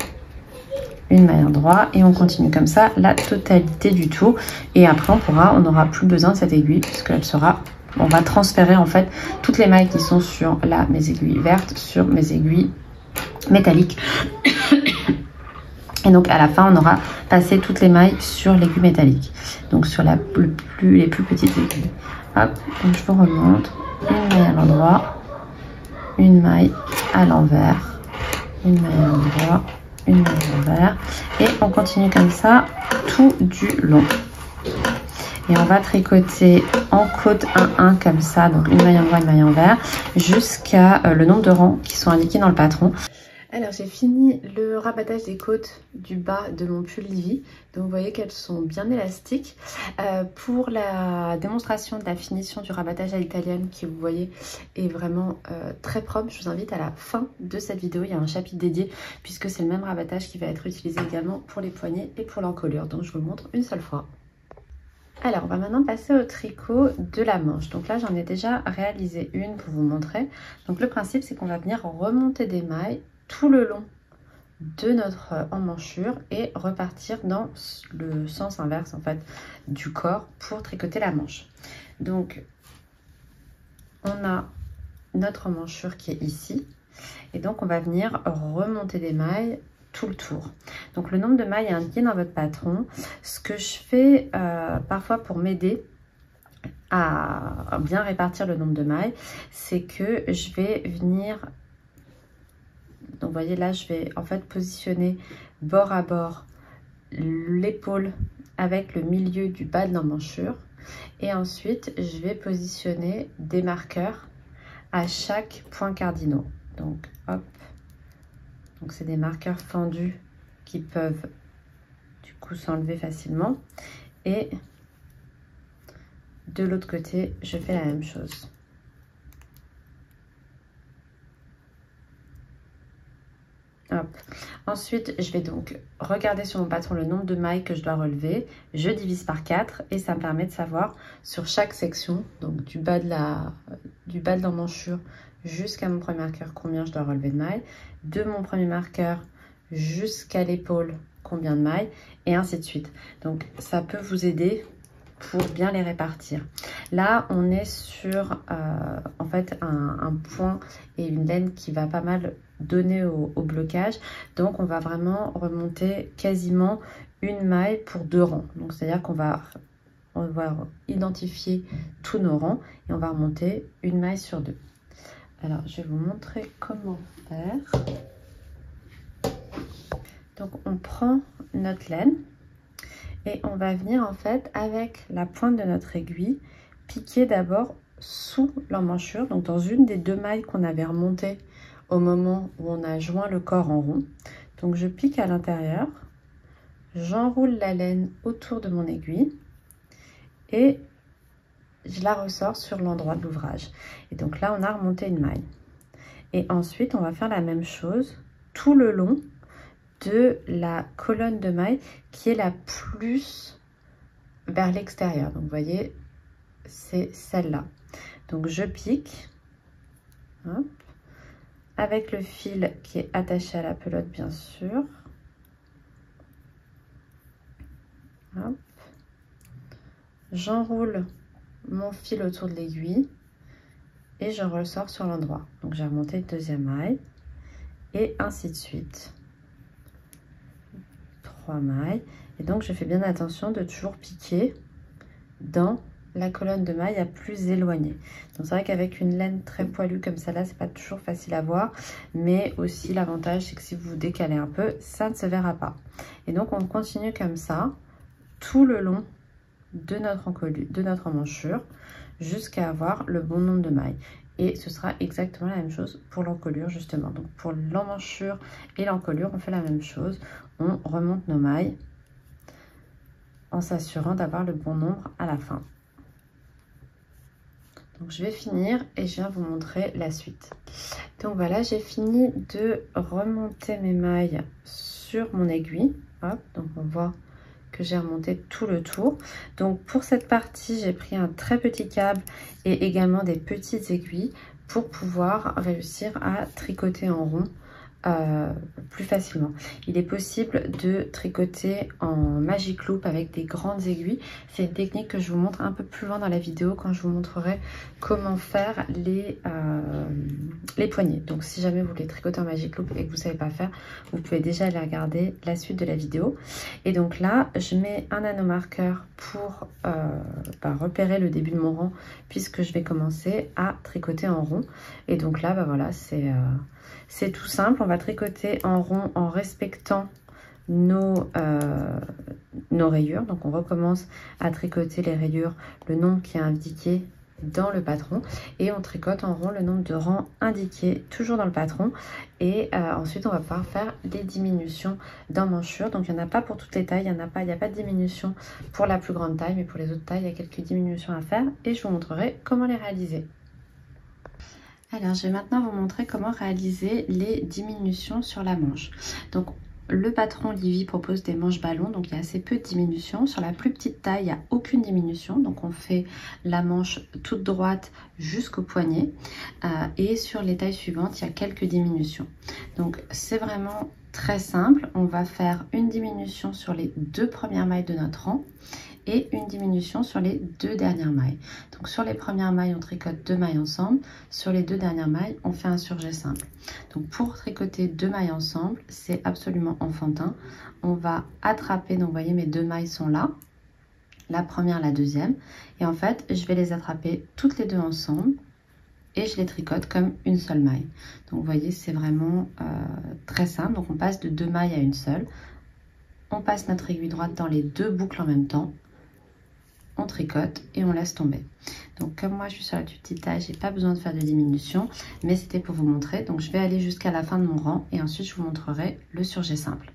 une maille endroit et on continue comme ça la totalité du tour. Et après on n'aura plus besoin de cette aiguille puisque on va transférer en fait toutes les mailles qui sont sur mes aiguilles vertes sur mes aiguilles métalliques. Et donc à la fin on aura passé toutes les mailles sur l'aiguille métallique, donc sur les plus petites aiguilles. Hop, donc je vous remonte une maille à l'endroit, une maille à l'envers, une maille à l'endroit, une maille à l'envers et on continue comme ça tout du long. Et on va tricoter en côte 1-1 comme ça, donc une maille en droit, une maille envers, jusqu'à le nombre de rangs qui sont indiqués dans le patron. Alors j'ai fini le rabattage des côtes du bas de mon pull Livy. Donc vous voyez qu'elles sont bien élastiques. Pour la démonstration de la finition du rabattage à l'italienne qui vous voyez est vraiment très propre, je vous invite à la fin de cette vidéo. Il y a un chapitre dédié puisque c'est le même rabattage qui va être utilisé également pour les poignets et pour l'encolure. Donc je vous le montre une seule fois. Alors, on va maintenant passer au tricot de la manche. Donc là, j'en ai déjà réalisé une pour vous montrer. Donc le principe, c'est qu'on va venir remonter des mailles tout le long de notre emmanchure et repartir dans le sens inverse en fait du corps pour tricoter la manche. Donc, on a notre emmanchure qui est ici. Et donc, on va venir remonter des mailles tout le tour. Donc, le nombre de mailles est indiqué dans votre patron. Ce que je fais parfois pour m'aider à bien répartir le nombre de mailles, c'est que je vais venir... Donc, vous voyez, là, je vais en fait positionner bord à bord l'épaule avec le milieu du bas de l'emmanchure. Et ensuite, je vais positionner des marqueurs à chaque point cardinaux. Donc, hop. Donc, c'est des marqueurs fendus qui peuvent, du coup, s'enlever facilement. Et de l'autre côté, je fais la même chose. Hop. Ensuite, je vais donc regarder sur mon patron le nombre de mailles que je dois relever. Je divise par 4 et ça me permet de savoir sur chaque section, donc du bas de l'emmanchure jusqu'à mon premier marqueur, combien je dois relever de mailles. De mon premier marqueur jusqu'à l'épaule, combien de mailles, et ainsi de suite. Donc, ça peut vous aider pour bien les répartir. Là, on est sur en fait un point et une laine qui va pas mal donner au blocage. Donc, on va vraiment remonter quasiment une maille pour 2 rangs. Donc, c'est-à-dire qu'on va identifier tous nos rangs et on va remonter une maille sur 2. Alors, je vais vous montrer comment faire. Donc, on prend notre laine et on va venir en fait avec la pointe de notre aiguille piquer d'abord sous l'emmanchure, donc dans une des 2 mailles qu'on avait remontées au moment où on a joint le corps en rond. Donc, je pique à l'intérieur, j'enroule la laine autour de mon aiguille et je la ressors sur l'endroit de l'ouvrage. Et donc là, on a remonté une maille. Et ensuite, on va faire la même chose tout le long de la colonne de mailles qui est la plus vers l'extérieur. Donc, vous voyez, c'est celle-là. Donc, je pique hop, avec le fil qui est attaché à la pelote, bien sûr. J'enroule mon fil autour de l'aiguille et je ressors sur l'endroit. Donc, j'ai remonté une 2e maille et ainsi de suite. 3 mailles. Et donc, je fais bien attention de toujours piquer dans la colonne de mailles la plus éloignée. Donc, c'est vrai qu'avec une laine très poilue comme ça là, c'est pas toujours facile à voir. Mais aussi, l'avantage, c'est que si vous vous décalez un peu, ça ne se verra pas. Et donc, on continue comme ça tout le long de notre emmanchure jusqu'à avoir le bon nombre de mailles. Et ce sera exactement la même chose pour l'encolure justement. Donc pour l'emmanchure et l'encolure, on fait la même chose. On remonte nos mailles en s'assurant d'avoir le bon nombre à la fin. Donc je vais finir et je viens vous montrer la suite. Donc voilà, j'ai fini de remonter mes mailles sur mon aiguille. Hop, donc on voit que j'ai remonté tout le tour. Donc pour cette partie, j'ai pris un très petit câble et également des petites aiguilles pour pouvoir réussir à tricoter en rond plus facilement. Il est possible de tricoter en magic loop avec des grandes aiguilles. C'est une technique que je vous montre un peu plus loin dans la vidéo quand je vous montrerai comment faire les poignets. Donc si jamais vous voulez tricoter en magic loop et que vous ne savez pas faire, vous pouvez déjà aller regarder la suite de la vidéo. Et donc là, je mets un nanomarqueur pour repérer le début de mon rang puisque je vais commencer à tricoter en rond. Et donc là, voilà, c'est tout simple. On va tricoter en rond en respectant nos rayures. Donc on recommence à tricoter les rayures, le nombre qui est indiqué dans le patron, et on tricote en rond le nombre de rangs indiqués toujours dans le patron. Et ensuite on va pouvoir faire les diminutions d'emmanchure. Donc il n'y en a pas pour toutes les tailles, il n'y a pas de diminution pour la plus grande taille, mais pour les autres tailles il y a quelques diminutions à faire et je vous montrerai comment les réaliser. Alors, je vais maintenant vous montrer comment réaliser les diminutions sur la manche. Donc, le patron Livy propose des manches ballons, donc il y a assez peu de diminution. Sur la plus petite taille, il n'y a aucune diminution, donc on fait la manche toute droite jusqu'au poignet. Et sur les tailles suivantes, il y a quelques diminutions. Donc c'est vraiment très simple. On va faire une diminution sur les 2 premières mailles de notre rang et une diminution sur les 2 dernières mailles. Donc sur les premières mailles, on tricote 2 mailles ensemble. Sur les 2 dernières mailles, on fait un surjet simple. Donc pour tricoter 2 mailles ensemble, c'est absolument enfantin. On va attraper, donc vous voyez mes 2 mailles sont là, la première, la deuxième. Et en fait, je vais les attraper toutes les 2 ensemble et je les tricote comme une seule maille. Donc vous voyez, c'est vraiment très simple. Donc on passe de 2 mailles à une seule. On passe notre aiguille droite dans les 2 boucles en même temps. On tricote et on laisse tomber. Donc comme moi je suis sur la petite taille, j'ai pas besoin de faire de diminution, mais c'était pour vous montrer. Donc je vais aller jusqu'à la fin de mon rang et ensuite je vous montrerai le surjet simple.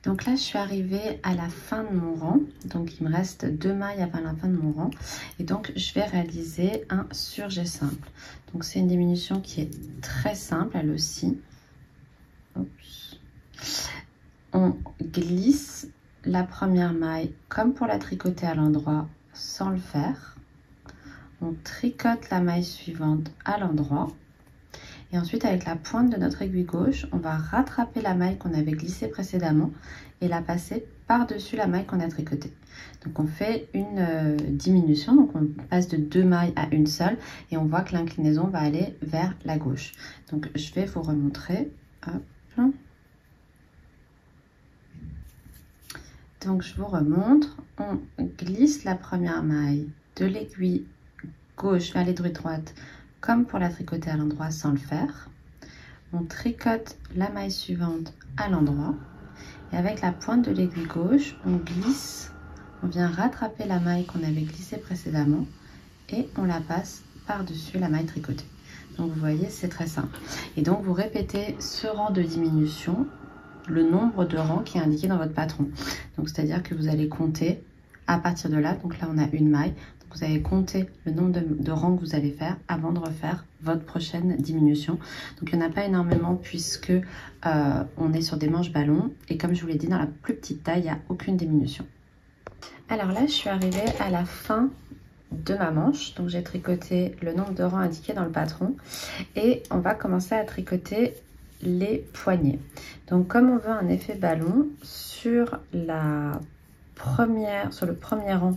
Donc là je suis arrivée à la fin de mon rang, donc il me reste 2 mailles avant la fin de mon rang et donc je vais réaliser un surjet simple. Donc c'est une diminution qui est très simple elle aussi. Oups. On glisse la première maille comme pour la tricoter à l'endroit sans le faire. On tricote la maille suivante à l'endroit et ensuite avec la pointe de notre aiguille gauche on va rattraper la maille qu'on avait glissée précédemment et la passer par-dessus la maille qu'on a tricotée. Donc on fait une diminution, donc on passe de 2 mailles à une seule et on voit que l'inclinaison va aller vers la gauche. Donc je vais vous remontrer. Hop. Donc je vous remontre, on glisse la première maille de l'aiguille gauche vers l'aiguille droite comme pour la tricoter à l'endroit sans le faire. On tricote la maille suivante à l'endroit et avec la pointe de l'aiguille gauche, on glisse, on vient rattraper la maille qu'on avait glissée précédemment et on la passe par-dessus la maille tricotée. Donc vous voyez, c'est très simple. Et donc vous répétez ce rang de diminution, le nombre de rangs qui est indiqué dans votre patron. Donc c'est-à-dire que vous allez compter à partir de là, donc là on a une maille, donc vous allez compter le nombre de rangs que vous allez faire avant de refaire votre prochaine diminution. Donc il n'y en a pas énormément puisque on est sur des manches ballons et comme je vous l'ai dit, dans la plus petite taille, il n'y a aucune diminution. Alors là je suis arrivée à la fin de ma manche, donc j'ai tricoté le nombre de rangs indiqué dans le patron et on va commencer à tricoter les poignets. Donc comme on veut un effet ballon sur le premier rang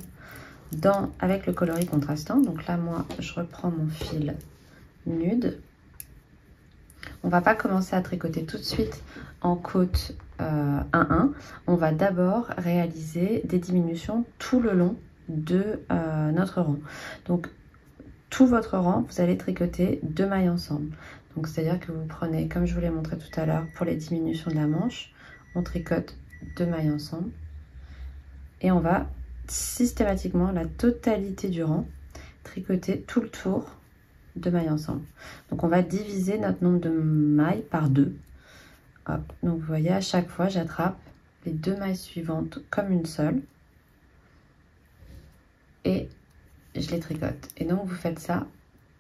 avec le coloris contrastant, donc là moi je reprends mon fil nude. On va pas commencer à tricoter tout de suite en côte 1-1, on va d'abord réaliser des diminutions tout le long de notre rang. Donc tout votre rang, vous allez tricoter 2 mailles ensemble. Donc c'est-à-dire que vous prenez, comme je vous l'ai montré tout à l'heure pour les diminutions de la manche, on tricote 2 mailles ensemble et on va systématiquement la totalité du rang tricoter tout le tour 2 mailles ensemble. Donc on va diviser notre nombre de mailles par 2. Hop. Donc vous voyez, à chaque fois j'attrape les 2 mailles suivantes comme une seule et je les tricote. Et donc vous faites ça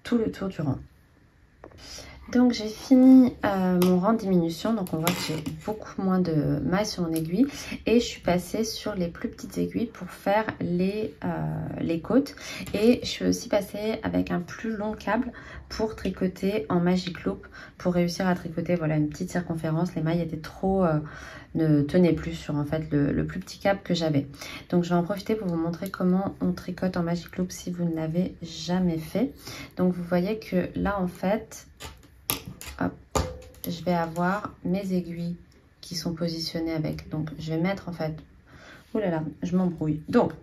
tout le tour du rang. Donc j'ai fini mon rang de diminution, donc on voit que j'ai beaucoup moins de mailles sur mon aiguille et je suis passée sur les plus petites aiguilles pour faire les côtes et je suis aussi passée avec un plus long câble pour tricoter en magic loop pour réussir à tricoter voilà une petite circonférence. Les mailles étaient trop ne tenaient plus sur en fait le plus petit câble que j'avais. Donc je vais en profiter pour vous montrer comment on tricote en magic loop si vous ne l'avez jamais fait. Donc vous voyez que là en fait hop, je vais avoir mes aiguilles qui sont positionnées avec. Donc je vais mettre en fait, oh là là, je m'embrouille. Donc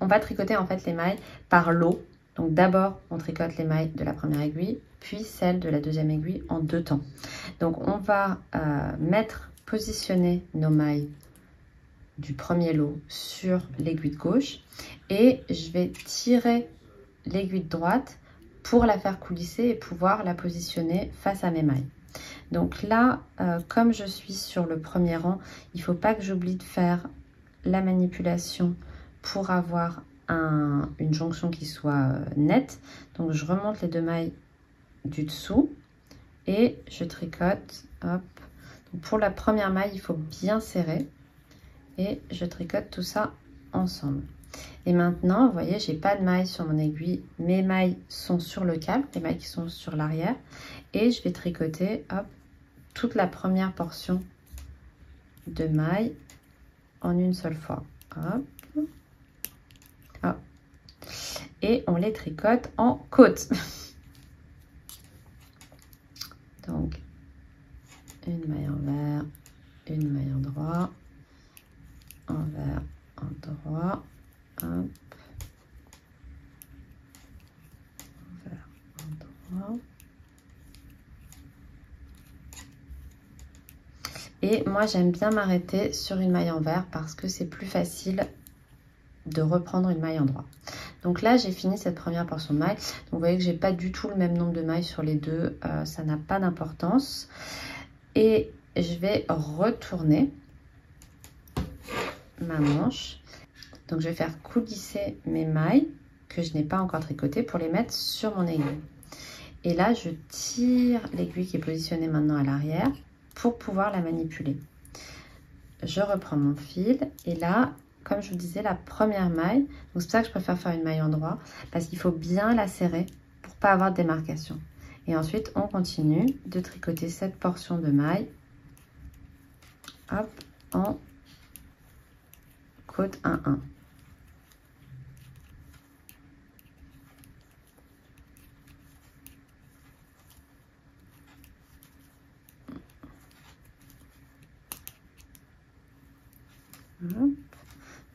on va tricoter en fait les mailles par lot. Donc d'abord on tricote les mailles de la première aiguille, puis celle de la deuxième aiguille en 2 temps. Donc on va positionner nos mailles du premier lot sur l'aiguille de gauche et je vais tirer l'aiguille de droite pour la faire coulisser et pouvoir la positionner face à mes mailles. Donc là, comme je suis sur le premier rang, il ne faut pas que j'oublie de faire la manipulation pour avoir une jonction qui soit nette. Donc je remonte les 2 mailles du dessous et je tricote, hop. Donc pour la première maille, il faut bien serrer et je tricote tout ça ensemble. Et maintenant, vous voyez, j'ai pas de mailles sur mon aiguille. Mes mailles sont sur le câble, les mailles qui sont sur l'arrière. Et je vais tricoter, hop, toute la première portion de mailles en une seule fois. Hop, hop. Et on les tricote en côte. Donc, une maille envers, une maille endroit, envers, endroit, hop, envers, endroit. Et moi, j'aime bien m'arrêter sur une maille envers parce que c'est plus facile de reprendre une maille endroit. Donc là, j'ai fini cette première portion de mailles. Donc vous voyez que j'ai pas du tout le même nombre de mailles sur les deux. Ça n'a pas d'importance. Et je vais retourner ma manche. Donc je vais faire coulisser mes mailles que je n'ai pas encore tricotées pour les mettre sur mon aiguille. Et là, je tire l'aiguille qui est positionnée maintenant à l'arrière pour pouvoir la manipuler. Je reprends mon fil et là, comme je vous disais, la première maille, donc c'est pour ça que je préfère faire une maille endroit, parce qu'il faut bien la serrer pour pas avoir de démarcation. Et ensuite, on continue de tricoter cette portion de maille, hop, en côte 1-1.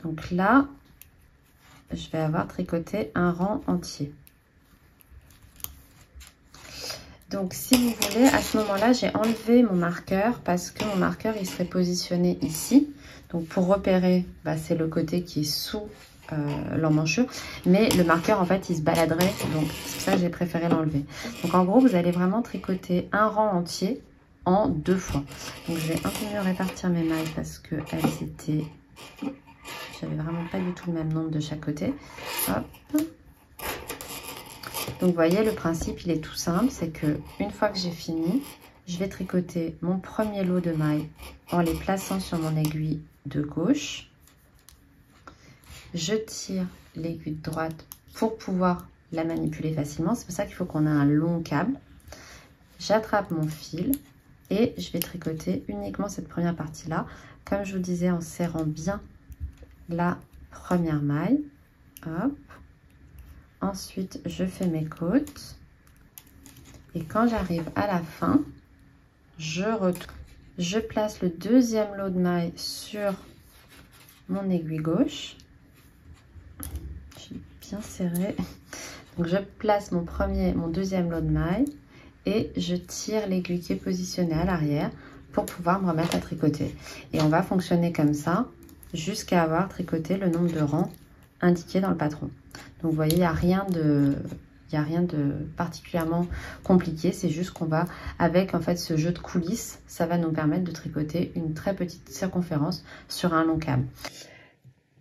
Donc là, je vais avoir tricoté un rang entier. Donc si vous voulez, à ce moment-là, j'ai enlevé mon marqueur parce que mon marqueur, il serait positionné ici. Donc pour repérer, bah, c'est le côté qui est sous l'emmanchure. Mais le marqueur, en fait, il se baladerait. Donc c'est pour ça que j'ai préféré l'enlever. Donc en gros, vous allez vraiment tricoter un rang entier en 2 fois. Donc je vais un peu mieux répartir mes mailles parce que elles étaient... J'avais vraiment pas du tout le même nombre de chaque côté. Hop. Donc vous voyez, le principe, il est tout simple. C'est que une fois que j'ai fini, je vais tricoter mon premier lot de mailles en les plaçant sur mon aiguille de gauche. Je tire l'aiguille de droite pour pouvoir la manipuler facilement. C'est pour ça qu'il faut qu'on ait un long câble. J'attrape mon fil et je vais tricoter uniquement cette première partie-là. Comme je vous disais, en serrant bien la première maille. Hop. Ensuite, je fais mes côtes. Et quand j'arrive à la fin, je retourne. Je place le deuxième lot de mailles sur mon aiguille gauche. J'ai bien serré. Donc, je place mon deuxième lot de mailles et je tire l'aiguille qui est positionnée à l'arrière pour pouvoir me remettre à tricoter. Et on va fonctionner comme ça jusqu'à avoir tricoté le nombre de rangs indiqués dans le patron. Donc vous voyez, il n'y a rien de particulièrement compliqué. C'est juste qu'on va, avec en fait ce jeu de coulisses, ça va nous permettre de tricoter une très petite circonférence sur un long câble.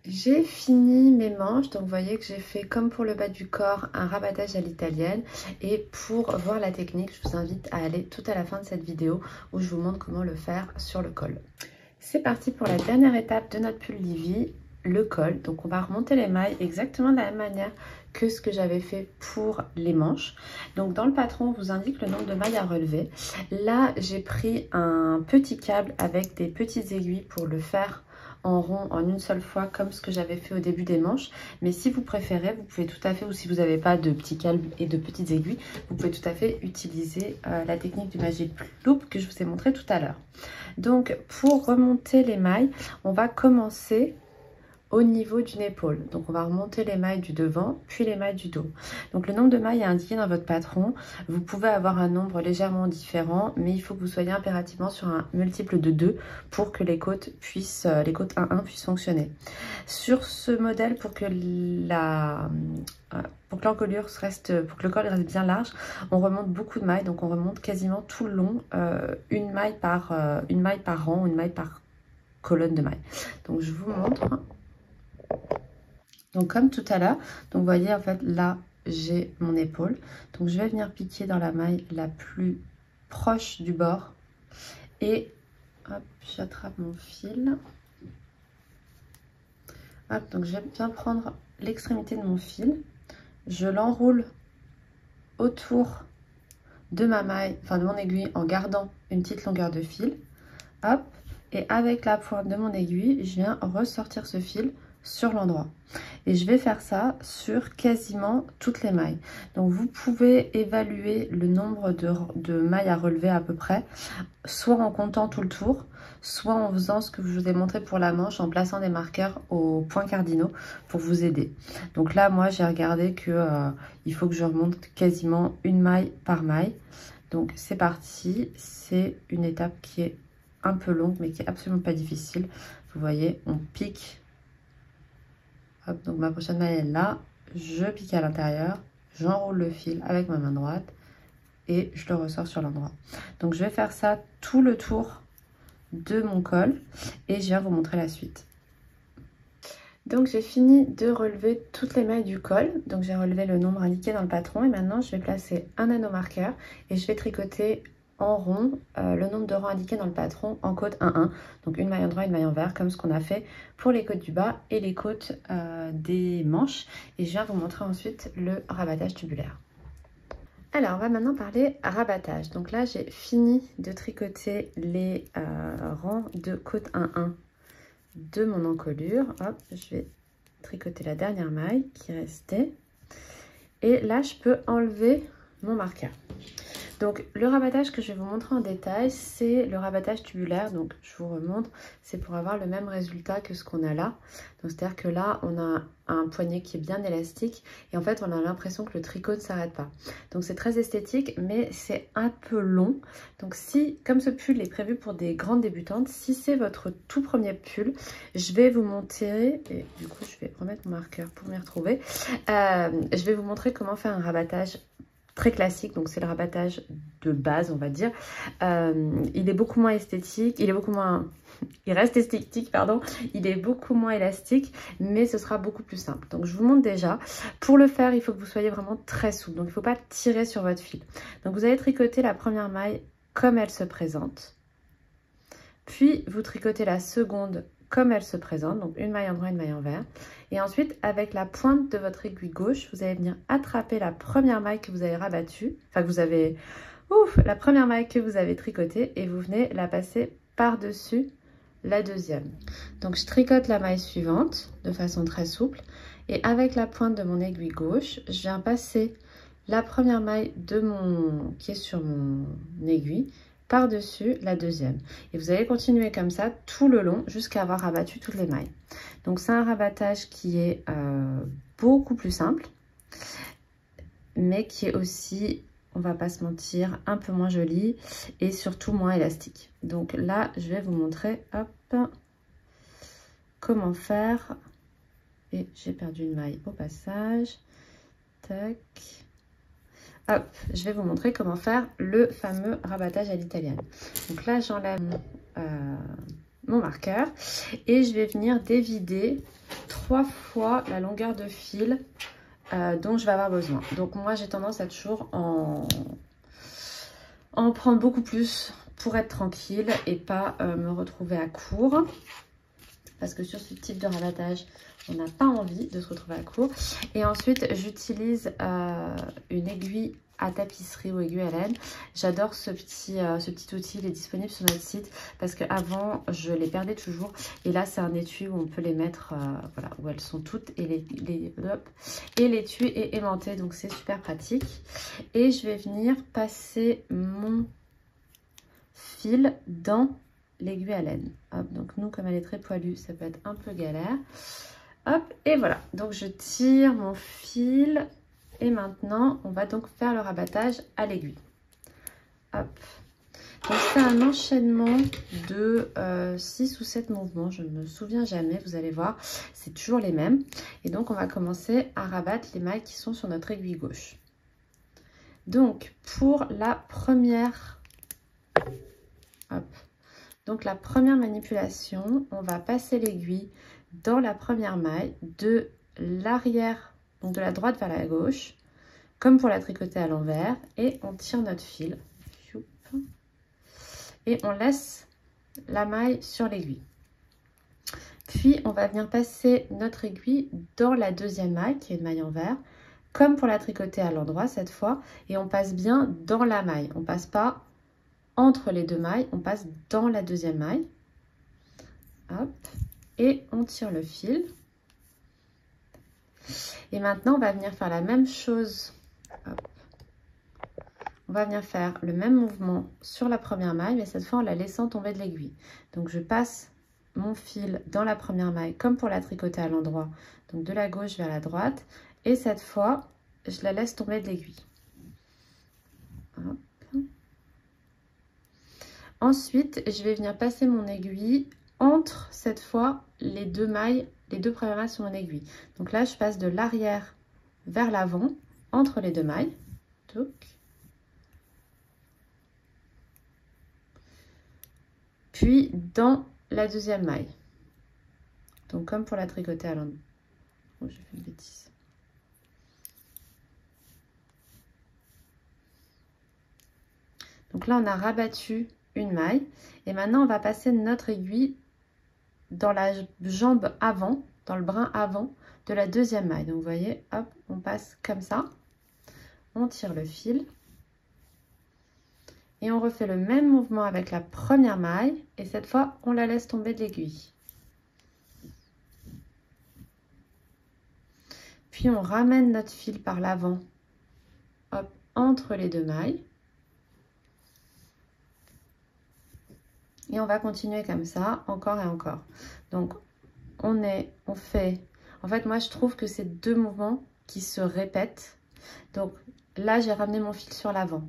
J'ai fini mes manches, donc vous voyez que j'ai fait comme pour le bas du corps un rabattage à l'italienne. Et pour voir la technique, je vous invite à aller tout à la fin de cette vidéo où je vous montre comment le faire sur le col. C'est parti pour la dernière étape de notre pull Livy, le col. Donc on va remonter les mailles exactement de la même manière que ce que j'avais fait pour les manches. Donc dans le patron, on vous indique le nombre de mailles à relever. Là, j'ai pris un petit câble avec des petites aiguilles pour le faire en rond en une seule fois comme ce que j'avais fait au début des manches. Mais si vous préférez, vous pouvez tout à fait, ou si vous n'avez pas de petits câbles et de petites aiguilles, vous pouvez tout à fait utiliser la technique du Magic Loop que je vous ai montré tout à l'heure. Donc pour remonter les mailles, on va commencer au niveau d'une épaule. Donc on va remonter les mailles du devant, puis les mailles du dos. Donc le nombre de mailles est indiqué dans votre patron. Vous pouvez avoir un nombre légèrement différent, mais il faut que vous soyez impérativement sur un multiple de 2 pour que les côtes 1-1 puissent fonctionner. Sur ce modèle, pour que l'encolure reste, pour que le col reste bien large, on remonte beaucoup de mailles. Donc on remonte quasiment tout le long, une maille par rang, une maille par colonne de mailles. Donc je vous montre. Donc comme tout à l'heure, donc vous voyez en fait là j'ai mon épaule. Donc je vais venir piquer dans la maille la plus proche du bord et Hop, j'attrape mon fil. Hop, donc je vais bien prendre l'extrémité de mon fil. Je l'enroule autour de ma maille, enfin de mon aiguille, en gardant une petite longueur de fil. Hop, et avec la pointe de mon aiguille, je viens ressortir ce fil sur l'endroit. Et je vais faire ça sur quasiment toutes les mailles. Donc vous pouvez évaluer le nombre de mailles à relever à peu près, soit en comptant tout le tour, soit en faisant ce que je vous ai montré pour la manche, en plaçant des marqueurs aux points cardinaux pour vous aider. Donc là, moi, j'ai regardé que il faut que je remonte quasiment une maille par maille. Donc c'est parti, c'est une étape qui est un peu longue, mais qui est absolument pas difficile. Vous voyez, on pique. Hop, donc ma prochaine maille est là, je pique à l'intérieur, j'enroule le fil avec ma main droite et je le ressors sur l'endroit. Donc je vais faire ça tout le tour de mon col et je viens vous montrer la suite. Donc j'ai fini de relever toutes les mailles du col, donc j'ai relevé le nombre indiqué dans le patron et maintenant je vais placer un anneau marqueur et je vais tricoter en rond le nombre de rangs indiqués dans le patron en côte 1-1, donc une maille en droit, une maille en vert, comme ce qu'on a fait pour les côtes du bas et les côtes des manches. Et je viens vous montrer ensuite le rabattage tubulaire. Alors on va maintenant parler rabattage. Donc là j'ai fini de tricoter les rangs de côte 1-1 de mon encolure. Hop, je vais tricoter la dernière maille qui restait et là je peux enlever mon marqueur. Donc le rabattage que je vais vous montrer en détail, c'est le rabattage tubulaire. Donc je vous remontre, c'est pour avoir le même résultat que ce qu'on a là. Donc c'est-à-dire que là, on a un poignet qui est bien élastique et en fait, on a l'impression que le tricot ne s'arrête pas. Donc c'est très esthétique, mais c'est un peu long. Donc si, comme ce pull est prévu pour des grandes débutantes, si c'est votre tout premier pull, je vais vous montrer, et du coup je vais remettre mon marqueur pour m'y retrouver, je vais vous montrer comment faire un rabattage très classique, donc c'est le rabattage de base, on va dire. Il est beaucoup moins esthétique, il reste esthétique, pardon, il est beaucoup moins élastique, mais ce sera beaucoup plus simple. Donc je vous montre déjà. Pour le faire, il faut que vous soyez vraiment très souple, donc il ne faut pas tirer sur votre fil. Donc vous allez tricoter la première maille comme elle se présente, puis vous tricotez la seconde comme elle se présente, donc une maille en droit, une maille en vert. Et ensuite, avec la pointe de votre aiguille gauche, vous allez venir attraper la première maille que vous avez rabattue, enfin que vous avez, la première maille que vous avez tricotée et vous venez la passer par-dessus la deuxième. Donc je tricote la maille suivante de façon très souple et avec la pointe de mon aiguille gauche, je viens passer la première maille qui est sur mon aiguille par-dessus la deuxième. Et vous allez continuer comme ça tout le long jusqu'à avoir rabattu toutes les mailles. Donc c'est un rabattage qui est beaucoup plus simple, mais qui est aussi, on va pas se mentir, un peu moins joli et surtout moins élastique. Donc là, je vais vous montrer, hop, comment faire. Et j'ai perdu une maille au passage. Tac. Hop, je vais vous montrer comment faire le fameux rabattage à l'italienne. Donc là, j'enlève mon marqueur et je vais venir dévider 3 fois la longueur de fil dont je vais avoir besoin. Donc moi, j'ai tendance à toujours en prendre beaucoup plus pour être tranquille et pas me retrouver à court. Parce que sur ce type de rabattage, on n'a pas envie de se retrouver à court. Et ensuite, j'utilise une aiguille à tapisserie ou aiguille à laine. J'adore ce petit outil, il est disponible sur notre site parce qu'avant, je les perdais toujours. Et là, c'est un étui où on peut les mettre, voilà, où elles sont toutes et l'étui est aimanté, donc c'est super pratique. Et je vais venir passer mon fil dans l'aiguille à laine. Hop, donc nous, comme elle est très poilue, ça peut être un peu galère. Hop, et voilà. Donc je tire mon fil et maintenant, on va donc faire le rabattage à l'aiguille. Hop. Donc c'est un enchaînement de 6 ou 7 mouvements, je ne me souviens jamais, vous allez voir, c'est toujours les mêmes. Et donc on va commencer à rabattre les mailles qui sont sur notre aiguille gauche. Donc pour la première... Hop. Donc la première manipulation, on va passer l'aiguille dans la première maille de l'arrière, donc de la droite vers la gauche, comme pour la tricoter à l'envers, et on tire notre fil. Et on laisse la maille sur l'aiguille. Puis on va venir passer notre aiguille dans la deuxième maille qui est une maille en vert, comme pour la tricoter à l'endroit cette fois, et on passe bien dans la maille. On passe pas entre les deux mailles, on passe dans la deuxième maille. Hop, et on tire le fil. Et maintenant on va venir faire la même chose. Hop. On va venir faire le même mouvement sur la première maille, mais cette fois en la laissant tomber de l'aiguille. Donc je passe mon fil dans la première maille comme pour la tricoter à l'endroit, donc de la gauche vers la droite, et cette fois je la laisse tomber de l'aiguille. Ensuite je vais venir passer mon aiguille entre cette fois les deux mailles, les deux premières mailles sur mon aiguille. Donc là je passe de l'arrière vers l'avant entre les deux mailles. Touc. Puis dans la deuxième maille, donc comme pour la tricoter à l'endroit. Oh, j'ai fait une bêtise. Donc là on a rabattu une maille et maintenant on va passer notre aiguille dans la jambe avant, dans le brin avant de la deuxième maille. Donc vous voyez, hop, on passe comme ça, on tire le fil. Et on refait le même mouvement avec la première maille. Et cette fois, on la laisse tomber de l'aiguille. Puis on ramène notre fil par l'avant, hop, entre les deux mailles. Et on va continuer comme ça, encore et encore. Donc, on fait... En fait, moi, je trouve que c'est deux mouvements qui se répètent. Donc, là, j'ai ramené mon fil sur l'avant.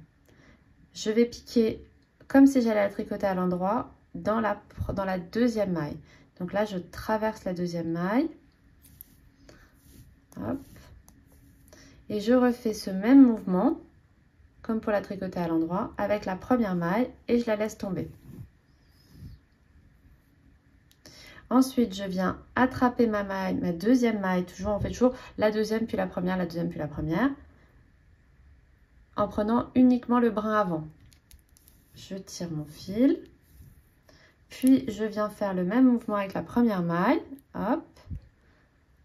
Je vais piquer comme si j'allais la tricoter à l'endroit dans la deuxième maille. Donc là, je traverse la deuxième maille. Hop. Et je refais ce même mouvement, comme pour la tricoter à l'endroit, avec la première maille et je la laisse tomber. Ensuite, je viens attraper ma maille, ma deuxième maille, on fait toujours la deuxième puis la première, la deuxième puis la première, en prenant uniquement le brin avant. Je tire mon fil, puis je viens faire le même mouvement avec la première maille, hop,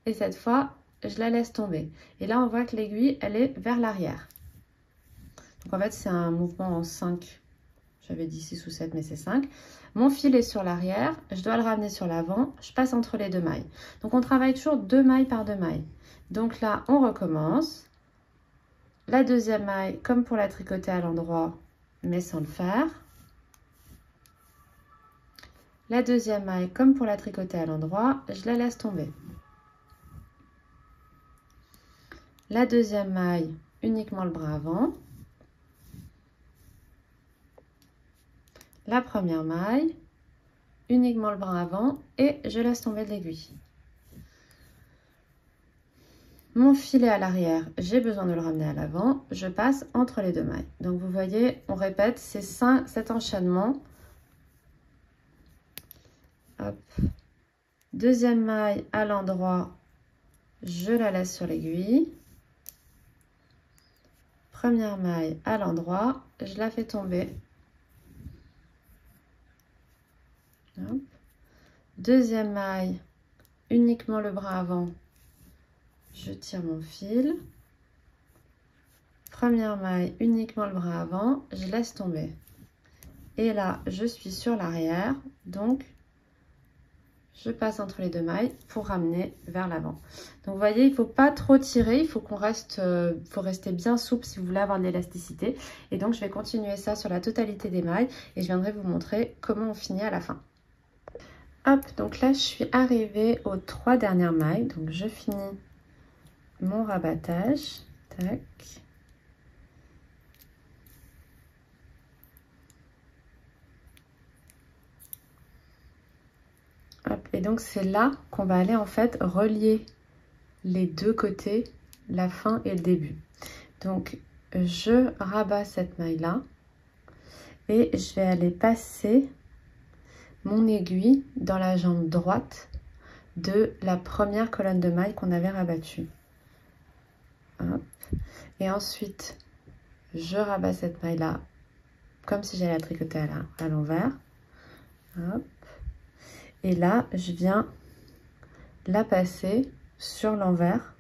et cette fois, je la laisse tomber. Et là, on voit que l'aiguille, elle est vers l'arrière. Donc en fait, c'est un mouvement en 5. J'avais dit 6 ou 7, mais c'est 5. Mon fil est sur l'arrière, je dois le ramener sur l'avant, je passe entre les deux mailles. Donc on travaille toujours 2 mailles par 2 mailles. Donc là, on recommence. La deuxième maille, comme pour la tricoter à l'endroit, mais sans le faire. La deuxième maille, comme pour la tricoter à l'endroit, je la laisse tomber. La deuxième maille, uniquement le bras avant. La première maille, uniquement le bras avant et je laisse tomber de l'aiguille. Mon filet à l'arrière, j'ai besoin de le ramener à l'avant, je passe entre les deux mailles. Donc vous voyez, on répète cet enchaînement. Hop. Deuxième maille à l'endroit, je la laisse sur l'aiguille. Première maille à l'endroit, je la fais tomber. Hop. Deuxième maille, uniquement le bras avant, je tire mon fil. Première maille, uniquement le bras avant, je laisse tomber. Et là, je suis sur l'arrière, donc je passe entre les deux mailles pour ramener vers l'avant. Donc vous voyez, il ne faut pas trop tirer, il faut faut rester bien souple si vous voulez avoir de l'élasticité. Et donc je vais continuer ça sur la totalité des mailles et je viendrai vous montrer comment on finit à la fin. Hop, donc là je suis arrivée aux 3 dernières mailles, donc je finis mon rabattage. Tac. Hop, et donc c'est là qu'on va aller en fait relier les deux côtés, la fin et le début. Donc je rabats cette maille là et je vais aller passer mon aiguille dans la jambe droite de la première colonne de mailles qu'on avait rabattue. Hop. Et ensuite je rabats cette maille là comme si j'allais la tricoter à l'envers. Hop. Et là, je viens la passer sur l'envers,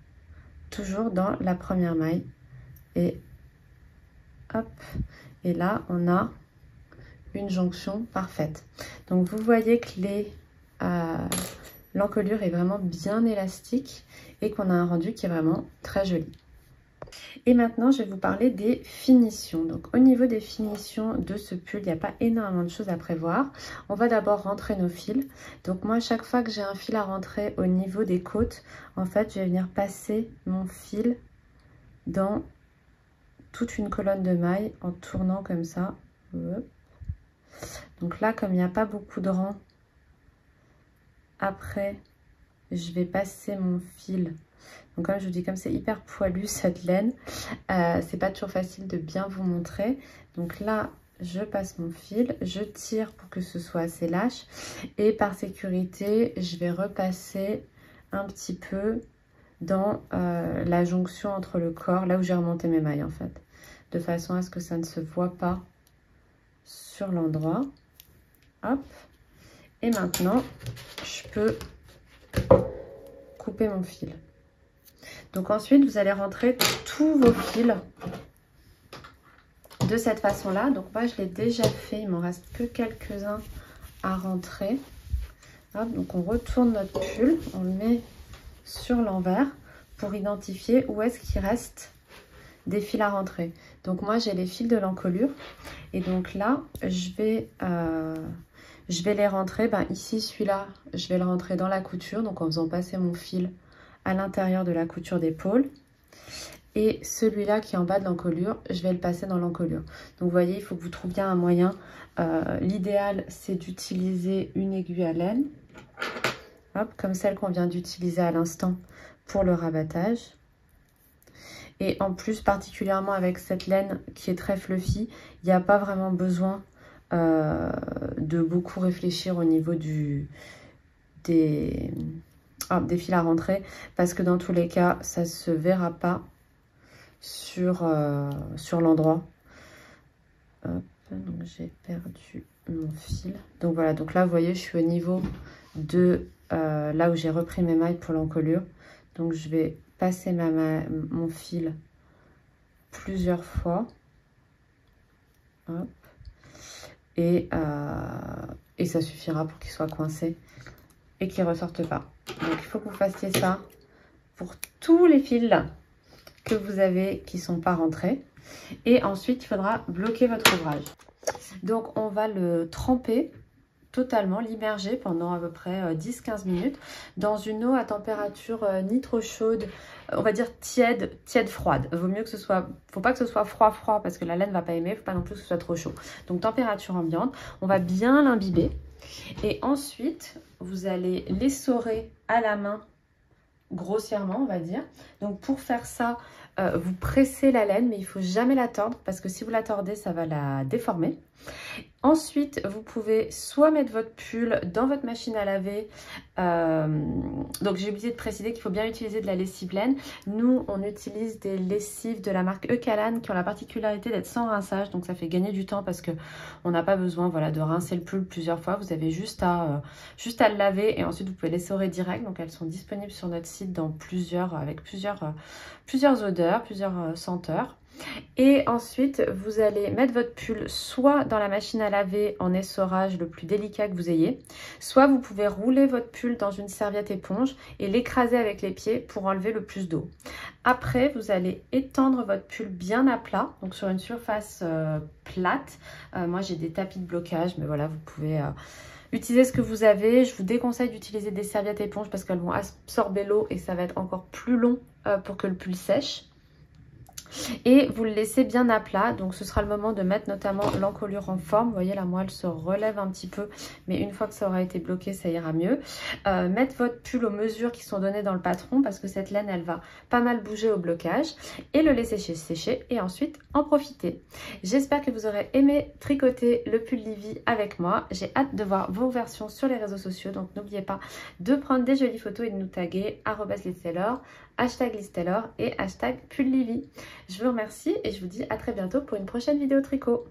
toujours dans la première maille. Et hop. Et là, on a une jonction parfaite. Donc, vous voyez que l'encolure est vraiment bien élastique et qu'on a un rendu qui est vraiment très joli. Et maintenant, je vais vous parler des finitions. Donc, au niveau des finitions de ce pull, il n'y a pas énormément de choses à prévoir. On va d'abord rentrer nos fils. Donc, moi, chaque fois que j'ai un fil à rentrer au niveau des côtes, en fait, je vais venir passer mon fil dans toute une colonne de mailles en tournant comme ça. Donc là, comme il n'y a pas beaucoup de rangs, après, je vais passer mon fil. Donc comme je vous dis, comme c'est hyper poilu cette laine, c'est pas toujours facile de bien vous montrer. Donc là, je passe mon fil, je tire pour que ce soit assez lâche. Et par sécurité, je vais repasser un petit peu dans la jonction entre le corps, là où j'ai remonté mes mailles en fait. De façon à ce que ça ne se voit pas sur l'endroit. Hop. Et maintenant, je peux couper mon fil. Donc ensuite, vous allez rentrer tous vos fils de cette façon-là. Donc moi, je l'ai déjà fait. Il m'en reste que quelques-uns à rentrer. Hop, donc on retourne notre pull. On le met sur l'envers pour identifier où est-ce qu'il reste des fils à rentrer. Donc moi, j'ai les fils de l'encolure. Et donc là, je vais les rentrer. Ici, celui-là, je vais le rentrer dans la couture. Donc en faisant passer mon fil à l'intérieur de la couture d'épaule. Et celui-là qui est en bas de l'encolure, je vais le passer dans l'encolure. Donc vous voyez, il faut que vous trouviez un moyen. L'idéal, c'est d'utiliser une aiguille à laine. Hop, comme celle qu'on vient d'utiliser à l'instant pour le rabattage. Et en plus, particulièrement avec cette laine qui est très fluffy, il n'y a pas vraiment besoin de beaucoup réfléchir au niveau des fils à rentrer, parce que dans tous les cas, ça ne se verra pas sur l'endroit. Donc j'ai perdu mon fil. Donc voilà, donc là, vous voyez, je suis au niveau de là où j'ai repris mes mailles pour l'encolure. Donc je vais passer mon fil plusieurs fois. Hop. Et ça suffira pour qu'il soit coincé et qu'il ne ressorte pas. Donc il faut que vous fassiez ça pour tous les fils que vous avez qui ne sont pas rentrés. Et ensuite, il faudra bloquer votre ouvrage. Donc on va le tremper totalement, l'immerger pendant à peu près 10-15 minutes dans une eau à température ni trop chaude, on va dire tiède froide. Vaut mieux que ce soit, faut pas que ce soit froid parce que la laine va pas aimer, faut pas non plus que ce soit trop chaud. Donc température ambiante, on va bien l'imbiber et ensuite vous allez l'essorer à la main grossièrement, on va dire. Donc pour faire ça, vous pressez la laine, mais il ne faut jamais la tordre parce que si vous la tordez, ça va la déformer. Ensuite, vous pouvez soit mettre votre pull dans votre machine à laver. Donc j'ai oublié de préciser qu'il faut bien utiliser de la lessive laine. Nous, on utilise des lessives de la marque Eucalan qui ont la particularité d'être sans rinçage. Donc ça fait gagner du temps parce qu'on n'a pas besoin de rincer le pull plusieurs fois. Vous avez juste à le laver et ensuite vous pouvez l'essorer direct. Donc elles sont disponibles sur notre site dans avec plusieurs odeurs, plusieurs senteurs. Et ensuite, vous allez mettre votre pull soit dans la machine à laver en essorage le plus délicat que vous ayez, soit vous pouvez rouler votre pull dans une serviette éponge et l'écraser avec les pieds pour enlever le plus d'eau. Après, vous allez étendre votre pull bien à plat, donc sur une surface plate. Moi, j'ai des tapis de blocage, mais voilà, vous pouvez utiliser ce que vous avez. Je vous déconseille d'utiliser des serviettes éponges parce qu'elles vont absorber l'eau et ça va être encore plus long pour que le pull sèche. Et vous le laissez bien à plat, donc ce sera le moment de mettre notamment l'encolure en forme. Vous voyez, la moelle se relève un petit peu, mais une fois que ça aura été bloqué, ça ira mieux. Mettre votre pull aux mesures qui sont données dans le patron, parce que cette laine, elle va pas mal bouger au blocage, et le laisser sécher, et ensuite en profiter. J'espère que vous aurez aimé tricoter le pull Livy avec moi. J'ai hâte de voir vos versions sur les réseaux sociaux, donc n'oubliez pas de prendre des jolies photos et de nous taguer @LizTaylor, #LizTaylor et #PullLivy. Je vous remercie et je vous dis à très bientôt pour une prochaine vidéo tricot.